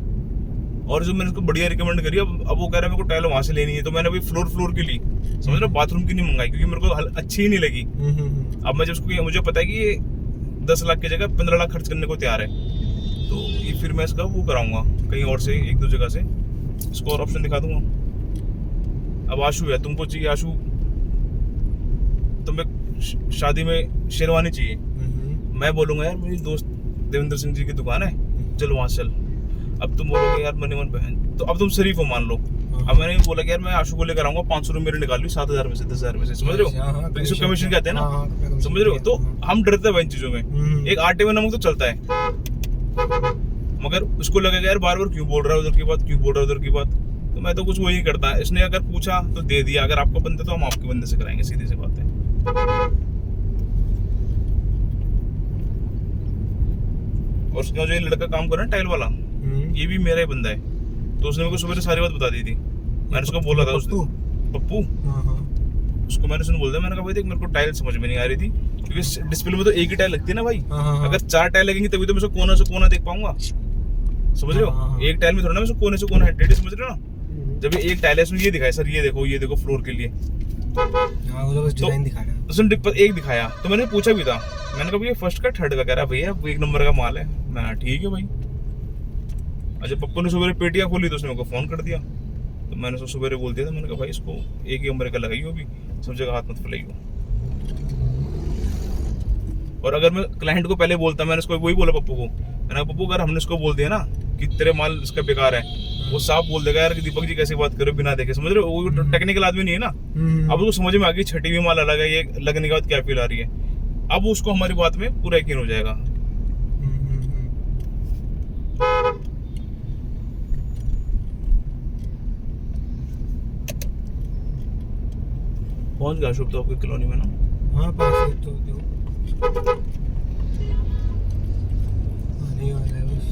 और जो मैंने उसको बढ़िया रिकमेंड करी, अब वो कह रहा है मेरे को टाइल वहां से लेनी है, तो मैंने अभी फ्लोर की ली, समझ रहे, बाथरूम की नहीं मंगाई, क्योंकि मेरे को अच्छी ही नहीं लगी। अब मैं जब उसको, मुझे पता है कि ये 10 लाख की जगह 15 लाख खर्च करने को तैयार है, तो ये फिर मैं इसका वो कराऊंगा कहीं और से, एक दो जगह से इसको और ऑप्शन दिखा दूंगा। अब आशु है, तुमको चाहिए आशु, तुम्हें शादी में शेरवानी चाहिए, मैं बोलूंगा यार मेरी दोस्त देवेंद्र सिंह जी की दुकान है, चल वहां चल। अब तुम बोलोगे यार मनी मन बहन, तो अब तुम शरीफ हो मान लो। अब मैंने बोला कि यार मैं आशु को लेकर आऊंगा, 500 रुपये मेरे निकाल ली 7,000 में से 10,000 में से, समझ रहे हो, तो इसको कमीशन कहते हैं ना, समझ रहे हो। तो हम डरते हैं इन चीजों में। एक आटे में नमक तो चलता है, मगर उसको लगेगा यार बार बार क्यों बोल रहा है उधर की बात, क्यों बोल रहा है उधर की बात। तो मैं तो कुछ वही करता, इसने अगर पूछा तो दे दिया, अगर आपका बंदा तो हम आपके बंदे से कराएंगे, सीधी सी बात है। और उसका जो ये लड़का काम कर रहा है टाइल वाला, ये भी मेरा ही बंदा है, तो उसने मेरे को सुबह सारी बात बता दी थी। मैंने उसको बोला था, पप्पू, उसको मैंने सुन बोल दिया, मैंने कहा भाई देख मेरे को टाइल समझ में नहीं आ रही थी, क्योंकि डिस्प्ले में तो एक ही टाइल लगती है ना भाई, अगर 4 टाइल लगेंगी तभी तो मैं कोना से कोना देख पाऊंगा, समझ रहे हो। एक टाइल में थोड़ा ना मैं कोने से कोना है, समझ रहे हो ना। जब ये एक टाइल है, उसने ये दिखाया सर, ये देखो फ्लोर के लिए, तो उसने एक दिखाया, तो मैंने पूछा भी था, मैंने कहा भैया फर्स्ट का थर्ड का, कह रहा भैया 1 नंबर का माल है। मैं ठीक है भाई। अच्छा, पप्पू ने सुबह पेटियां खोली तो उसने मेरे को फोन कर दिया, तो मैंने उसको सुबह बोल दिया था, मैंने कहा भाई इसको 1 ही नंबर का लगाइयो, अभी सब जगह हाथ मत फैलाइयो। और अगर मैं क्लाइंट को पहले बोलता, मैंने उसको वही बोला पप्पू को, मैंने कहा पप्पू अगर हमने उसको बोल दिया ना कि तेरे माल इसका बेकार है, वो साफ बोल देगा यार कि दीपक जी कैसी बात करो बिना देखे, समझ रहे हो। वो टेक्निकल आदमी नहीं है ना। अब उसको समझ में आ गई छठी हुई माल अलग है, ये लगने के बाद क्या फील आ रही है, अब उसको हमारी बात में पूरा यकीन हो जाएगा। पहुंच गया शुभ तो आपकी कॉलोनी में ना। हाँ पास है, तो आने वाला है बस।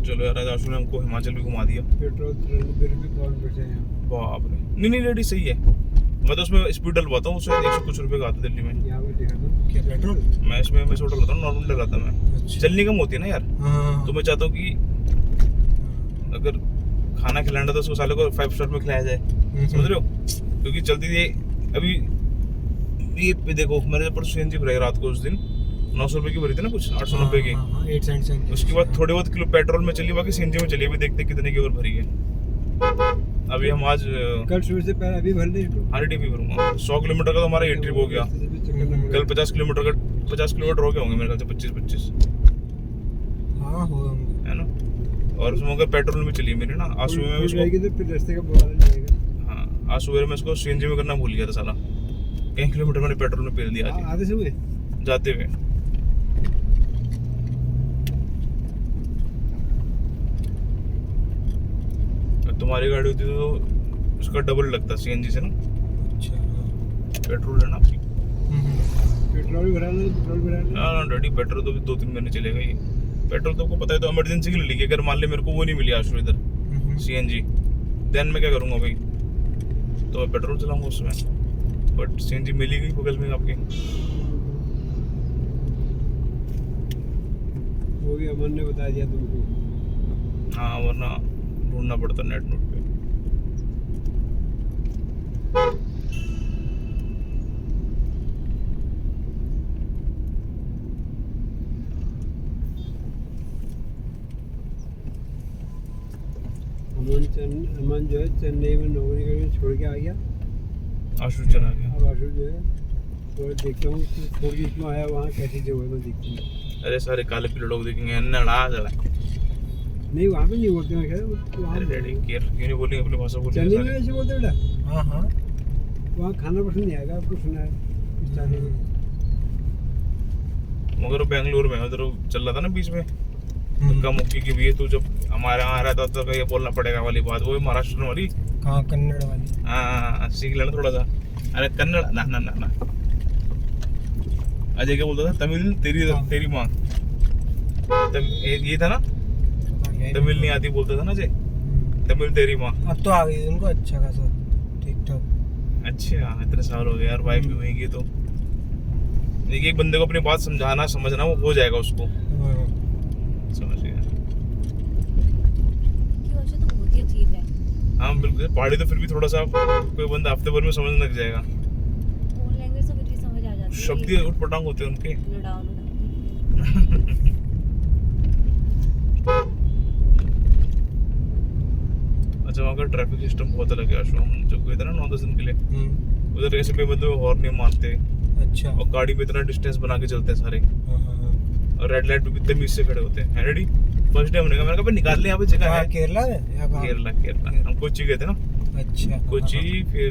चलो यार, आज आशु ने हमको हिमाचल भी घुमा दिया। पेट्रोल बिल भी बहुत बचे हैं। बाप रे, नहीं रेडी सही है। मैं तो उसमें स्पीड डलवाता हूँ, उससे 100 कुछ रुपए का आता दिल्ली में। यहाँ पे देखा था क्या पेट्रोल? मैं इसमें मैं सोडा डलाता हूँ, नॉर्मल डलाता मैं। अच्छा। चलनी कम होती है ना यार, तो मैं चाहता हूँ कि अगर खाना खिलाना तो उसको साले को 5 स्टार में खिलाया जाए, समझ रहे हो। क्योंकि चलती थी अभी ये देखो, मैंने पर सीएनजी भराई रात को, उस दिन 900 रुपए की भरी थी ना, कुछ 800 रुपए की। 8 सेंट। उसके बाद थोड़े बहुत किलो पेट्रोल में चली, बाकी सीएनजी में चली। अभी देखते कितने की और भरी है। अभी हम आज कल सुबह से पहले अभी भर ले इसको। हाँ डी भरूंगा। 100 किलोमीटर का तो हमारा ये ट्रिप हो गया। कल 50 किलोमीटर हो गए होंगे मेरे ख्याल से, 25। हाँ हो है ना। और उसमें अगर पेट्रोल में चली मेरी ना, आज सुबह में उसको, तो फिर रास्ते का बुरा लगेगा। हाँ आज सुबह में इसको सीएनजी में करना भूल गया था साला, कई किलोमीटर मैंने पेट्रोल में पेल दिया आधे समय जाते हुए। तुम्हारी गाड़ी होती तो उसका डबल लगता सीएनजी से ना। अच्छा। पेट्रोल है ना आपकी? पेट्रोल भी भरा लेना, पेट्रोल भरा लेना। हाँ डैडी पेट्रोल तो भी 2-3 महीने चलेगा ये। पेट्रोल तो आपको पता है, तो इमरजेंसी के लिए लेके, अगर मान ले मेरे को वो नहीं मिली आशु इधर CNG, देन मैं क्या करूँगा भाई? तो मैं पेट्रोल चलाऊंगा उसमें, बट CNG मिली गई बगल में आपके। वो भी अमन ने बता दिया तुमको। हाँ वरना ढूंढना पड़ता नेट नोट पे। अमन जो है चेन्नई में नौकरी करके छोड़ के आ गया। आशु चला गया। अब आशु जो है तो देखता हूँ फोर में आया वहाँ कैसी जगह में देखती हूँ। अरे सारे काले पीले लोग देखेंगे नड़ा जड़ा। नहीं वहाँ पे नहीं बोलते हैं क्या वहाँ अरे डैडी केयर क्यों नहीं बोलेंगे, अपनी भाषा बोलेंगे चेन्नई में सारे। ऐसे बोलते बेटा। हाँ हाँ वहाँ खाना पसंद नहीं आएगा, आपको सुना है स्टार्टिंग में। मगर वो बेंगलुरु में उधर चल रहा था ना बीच में धक्का मुक्की की भी है, तो जब हमारे यहाँ रहता तो ये बोलना पड़ेगा वाली बात, वो महाराष्ट्र वाली। कहाँ कन्नड़ वाली? हाँ सीख लेना थोड़ा सा। अरे कन्नड़ ना ना ना ना, अजय क्या बोलता था? तमिल तेरी माँ। ये था ना, तमिल नहीं आती बोलता था ना अजय, तमिल तेरी माँ। अब तो आ गई उनको अच्छा खासा ठीक ठाक। अच्छा इतने साल हो गए यार, वाइफ भी हुई तो देखिए एक बंदे को अपनी बात समझाना समझना वो हो जाएगा उसको, समझ गया। की भाषा तो बहुत ही अजीब है। हाँ बिल्कुल, पहाड़ी तो फिर भी थोड़ा सा कोई बंदा हफ्ते भर में समझने लग जाएगा। फोन लैंग्वेज तो फिर भी समझ आ जाती है। शब्द ही उटपटांग होते हैं उनके। लड़ाओ लड़ाओ। अच्छा वहाँ का ट्रैफिक सिस्टम बहुत अलग है आशु। हम जब गए थे ना 9-10 दिन के लिए, उधर ऐसे भी मतलब हॉर्न नहीं मारते अच्छा। और गाड़ी में इतना डिस्टेंस बना के चलते हैं सारे, हाँ, हाँ, हाँ। और रेड लाइट पे भी तमीज से खड़े होते हैं। रेडी फर्स्ट डे हमने कहा, मैंने कहा भाई निकाल ले यहाँ पे जगह कहाँ, है। केरला में या कहाँ? केरला हम कोची गए थे ना, अच्छा कोची, फिर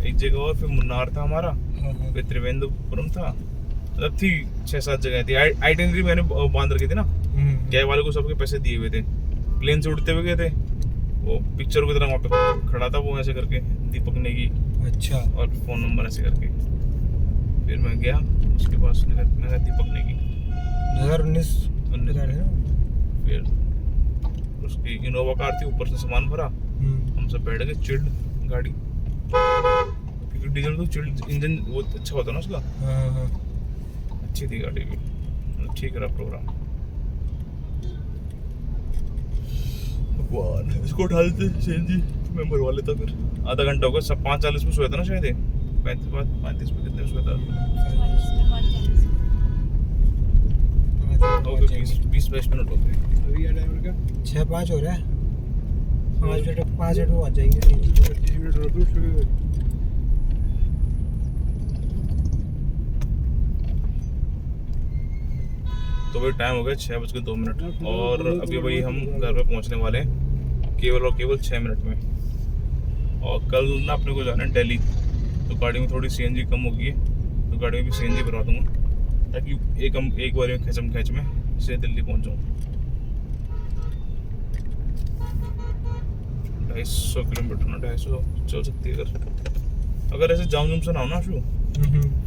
एक जगह और, फिर मुन्नार था हमारा, हाँ, हाँ। फिर त्रिवेंद्रपुरम था, मतलब थी 6-7 जगह थी। आइटिनरी मैंने बांध रखी थी ना, गए वाले को सबके पैसे दिए हुए थे। प्लेन से उड़ते हुए गए थे, वो पिक्चर की तरह वहाँ पे खड़ा था वो ऐसे करके, दीपक नेगी, अच्छा और फोन नंबर ऐसे करके। फिर मैं गया उसके पास, मैंने दीपक नेगी 2019 बता रहे हो? फिर उसकी इनोवा कार थी, ऊपर से सामान भरा, हम सब बैठ गए, चिल्ड गाड़ी, क्योंकि डीजल तो चिल्ड इंजन वो अच्छा होता है ना उसका। हाँ, हाँ। अच्छी थी गाड़ी भी, ठीक रहा प्रोग्राम। भगवान इसको उठा देते CNG मैं भरवा लेता, फिर आधा घंटा होगा। सब 5:40 में सोया था ना शायद, 35 में कितने सोया था? हो गए 20-22 मिनट हो गए। अभी क्या टाइम का 6-5 हो रहा है। 5 मिनट में आ जाएंगे। 25 मिनट रोक दो शुरू। तो भाई टाइम हो गया 6:02 और अभी भाई हम घर पे पहुंचने वाले हैं केवल और केवल 6 मिनट में। और कल ना अपने को जाना है दिल्ली, तो गाड़ी में थोड़ी CNG कम होगी है, तो गाड़ी में भी CNG भरवा दूंगा, ताकि एक बार में खैच में से दिल्ली पहुंच जाऊँ। 250 किलोमीटर ना 250 चल सकती है अगर ऐसे जाम जुम से ना हो ना शू,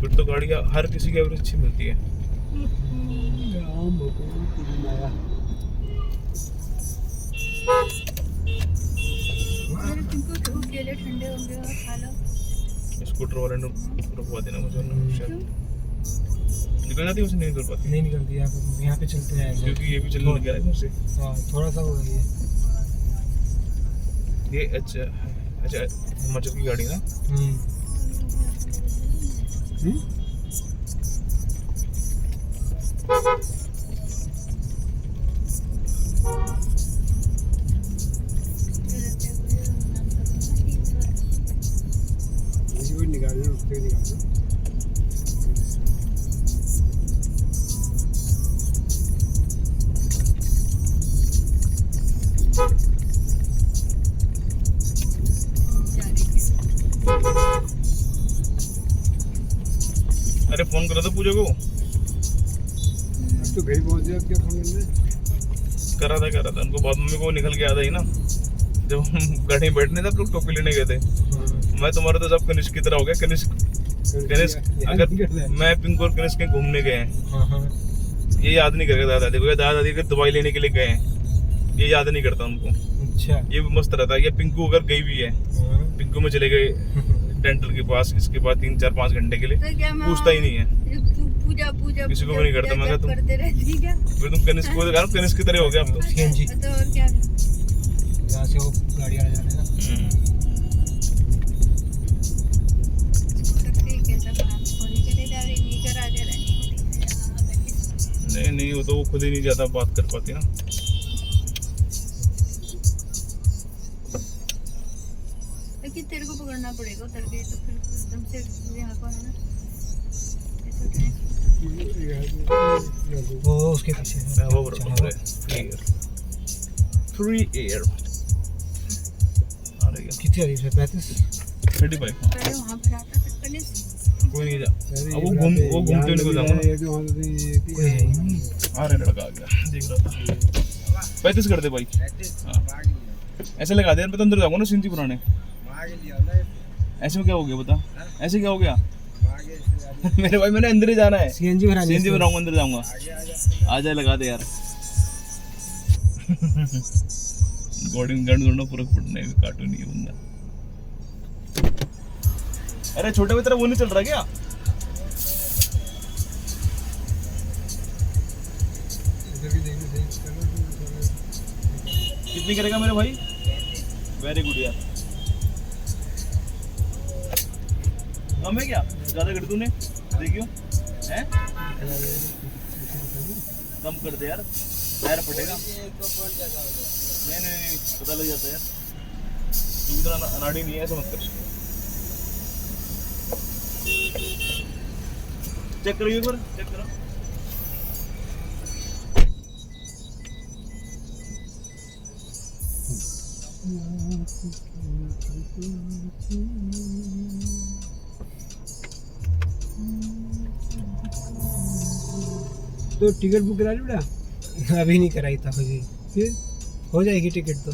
फिर तो गाड़ी हर किसी की एवरेज अच्छी मिलती है। तुमको केले ठंडे होंगे और खा लो। स्कूटर वाले ने रुकवा देना मुझे ना, शायद निकल जाती है उसे, नहीं निकल पाती नहीं निकलती। यहाँ पे चलते हैं क्योंकि ये भी चलने लग गया ना इधर से। हाँ थोड़ा सा हो गई है ये। अच्छा हिमाचल की गाड़ी ना। निकालना उसके निकालना। अरे फोन करा था पूजा को, अब तो घर पहुंच गया, अब क्या फोन करना है? करा था उनको। बाद मम्मी को निकल के आता ही ना, जब हम गाड़ी में बैठने थे लोग टोपी लेने गए थे। मैं तुम्हारा तो सब कनिष्क की तरह हो गया, कनिष्क गणेश अगर मैं पिंक और गणेश कहीं घूमने गए हैं, हाँ हाँ ये याद नहीं करेगा दादा दादी को, दादा दादी की दवाई लेने के लिए गए हैं, ये याद नहीं करता उनको। अच्छा ये भी मस्त रहता है। ये पिंकू अगर गई भी है, हाँ। पिंकू में चले गए डेंटल के पास, इसके बाद 3-4-5 घंटे के लिए तो क्या मैं पूछता ही नहीं है। पूजा पूजा किसी को भी नहीं करता। मैं कहता करते रहती क्या? फिर तुम कनिष्क को देखा, कनिष्क की तरह हो गया अब तो। CNG तो और क्या? जहाँ से वो गाड़ी आ जाने ना। नहीं वो तो वो खुद ही नहीं ज्यादा बात कर पाती ना। लेकिन तेरे को पकड़ना पड़ेगा उतर के, तो फिर एकदम से यहाँ को है ना वो उसके पीछे है। वो बराबर फ्री एयर आ रही है। कितनी आ रही है? 35 35। पहले वहाँ पर आता था कनिष्क। कोई नहीं जा। अब वो घूमते हुए निकल जाऊंगा। कोई है ही नहीं। आ रहा लड़का आ गया, देख रहा था। 35 कर दे भाई। हाँ। ऐसे लगा दे यार, मैं तो अंदर जाऊंगा ना सिंधी पुराने। ऐसे में क्या हो गया बता? ऐसे क्या हो गया? मेरे भाई मैंने अंदर ही जाना है। CNG भरानी है सीएनजी में रहूंगा, अंदर जाऊंगा। आ जाए लगा दे यार। गॉडिंग गन दोनों फर्क पड़ने का कार्टून ही बंदा। अरे छोटे में तेरा वो नहीं चल रहा क्या? कितनी करेगा मेरे भाई? वेरी गुड यार। कम है क्या? ज्यादा कर तूने? देखियो हैं? कम कर दे यार, टायर फटेगा। नहीं पता लग जाता है यार, तू इतना अनाड़ी नहीं है, ऐसा मत कर। चेक करो एक बार, चेक करो। तो टिकट बुक करा ली बेटा? अभी नहीं कराई था जी। फिर हो जाएगी टिकट तो।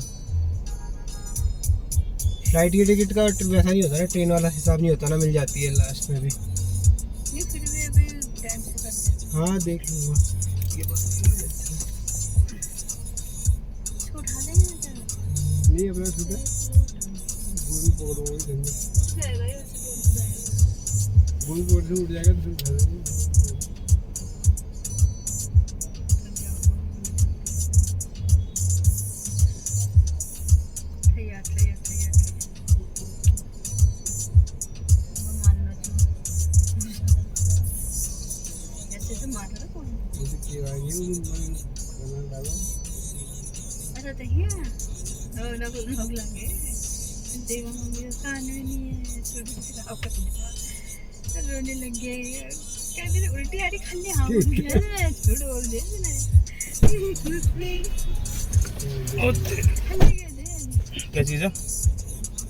फ्लाइट की टिकट का वैसा नहीं होता ना, ट्रेन वाला हिसाब नहीं होता ना, मिल जाती है लास्ट में भी। नहीं फिर भी अभी टाइम से करते हैं। हाँ देख लूँगा। इसको उठा देंगे ना चलो। नहीं अपना सुधा गोली पकड़ो, वही धंधा। उठ जाएगा ये, उससे उठ जाएगा। गोली पकड़ से उठ जाएगा तो फिर उठा देंगे। रोने लग गए, कहते उल्टी आ रही खाली। हाँ छोड़ बोल दे क्या चीज है?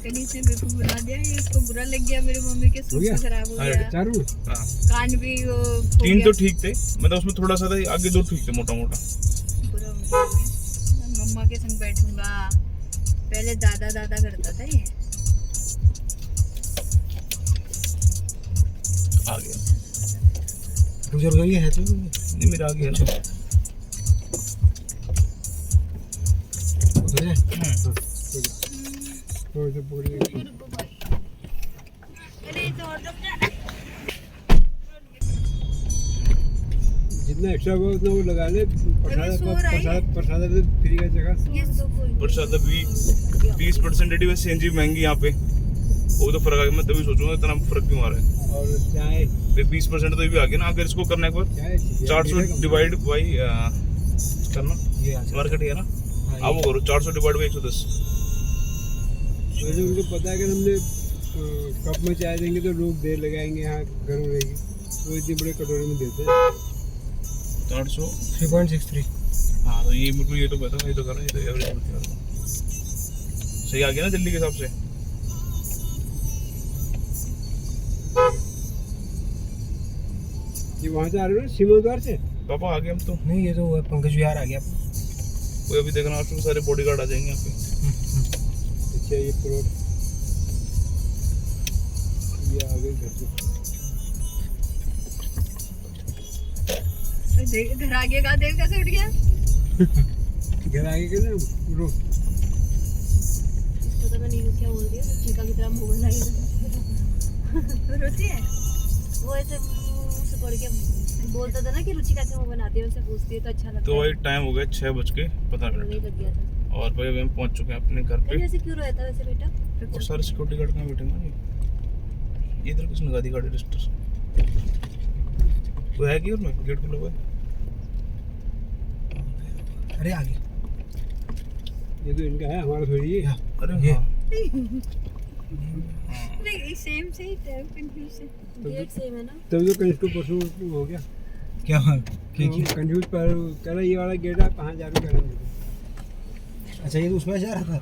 कनीज ने मेरे को बुला दिया, ये इसको बुरा लग गया, मेरी मम्मी के सूट खराब हो गया, चारू कान भी वो 3 तो ठीक थे, मतलब उसमें थोड़ा सा था, आगे 2 ठीक थे मोटा मोटा। बुरा हो गया। मम्मा के संग बैठूंगा, पहले दादा करता था ये। आ गया गुजर गई है तो नहीं, मेरा आ गया ना। उधर है। तो इसे पकड़िए। अरे तो और रुक जा। जितना एक्स्ट्रा हुआ उतना वो लगा ले। प्रसाद फ्री का जगह। ये तो कोई प्रसाद भी 20% रेडी। वैसे सीएनजी महंगी यहाँ पे, वो तो फर्क आ गया। मैं तभी सोचूंगा इतना फर्क क्यों आ रहा है। और चाय फिर 20% तो ये भी आ गया ना। अगर इसको करना है एक बार 400 डिवाइड बाई करना, ये आ मार्केट है ना। हाँ, आप वो करो 400 डिवाइड बाई 110। वैसे उनको पता है कि हमने कप में चाय देंगे तो लोग देर लगाएंगे, यहाँ गर्म रहेगी, वो इतनी बड़े कटोरे में देते हैं। 400 3.63। हाँ तो ये बिल्कुल, ये तो पता, ये तो कर रहा है, ये तो एवरेज सही आ गया ना दिल्ली के हिसाब से। ये वहाँ से आ रहे हो ना सीमा द्वार से? पापा आ गए हम तो। नहीं ये तो वो है, पंकज विहार आ गया। कोई अभी देखना, आपके सारे बॉडीगार्ड आ जाएंगे यहाँ पे। अच्छा ये प्लॉट ये आ गए घर से। देख घर आगे का देख कैसे उठ गया। घर आगे के ना रो इसको तो मैं नीलू क्या बोल रही हूँ, चिका की तरह मुंह बनाई रोती है वो ऐसे मुंह से पड़ के बोलता था ना कि रुचि कैसे मुंह बनाती है, वैसे पूछती है तो अच्छा लगता तो है। वही टाइम हो गया 6:15 वही लग गया था। और भाई अभी हम पहुंच चुके हैं अपने घर पे। कहीं ऐसे क्यों रहता है वैसे बेटा? और सारे सिक्योरिटी गार्ड कहाँ बैठे हैं? ये इधर किसने लगा दी गाड़ी रजिस्टर? कोई है कि उसमें गेट खुला हुआ है? अरे आगे ये तो इनका है, हमारा थोड़ी है। अरे ये। हाँ नहीं सेम से ही कंफ्यूज है। गेट सेम है ना? तब तो कहीं इसको परसों हो गया क्या हाल कंफ्यूज पर कह रहा ये वाला गेट है, कहाँ जा रहे करेंगे। अच्छा ये तो उसमें जा रहा था।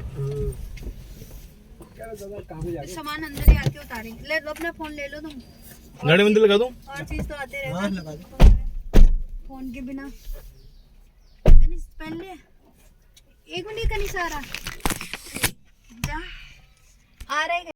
कह रहा दादा कहाँ पे जा रहे सामान अंदर ही आके उतारेंगे। ले लो अपना फोन ले लो तुम। गाड़ी में अंदर लगा दूं? और चीज तो आते रहते हाँ हैं। लगा दो। फोन के बिना कनिस पहन ले। 1 मिनट कनिस आ रहा जा आ रहा है।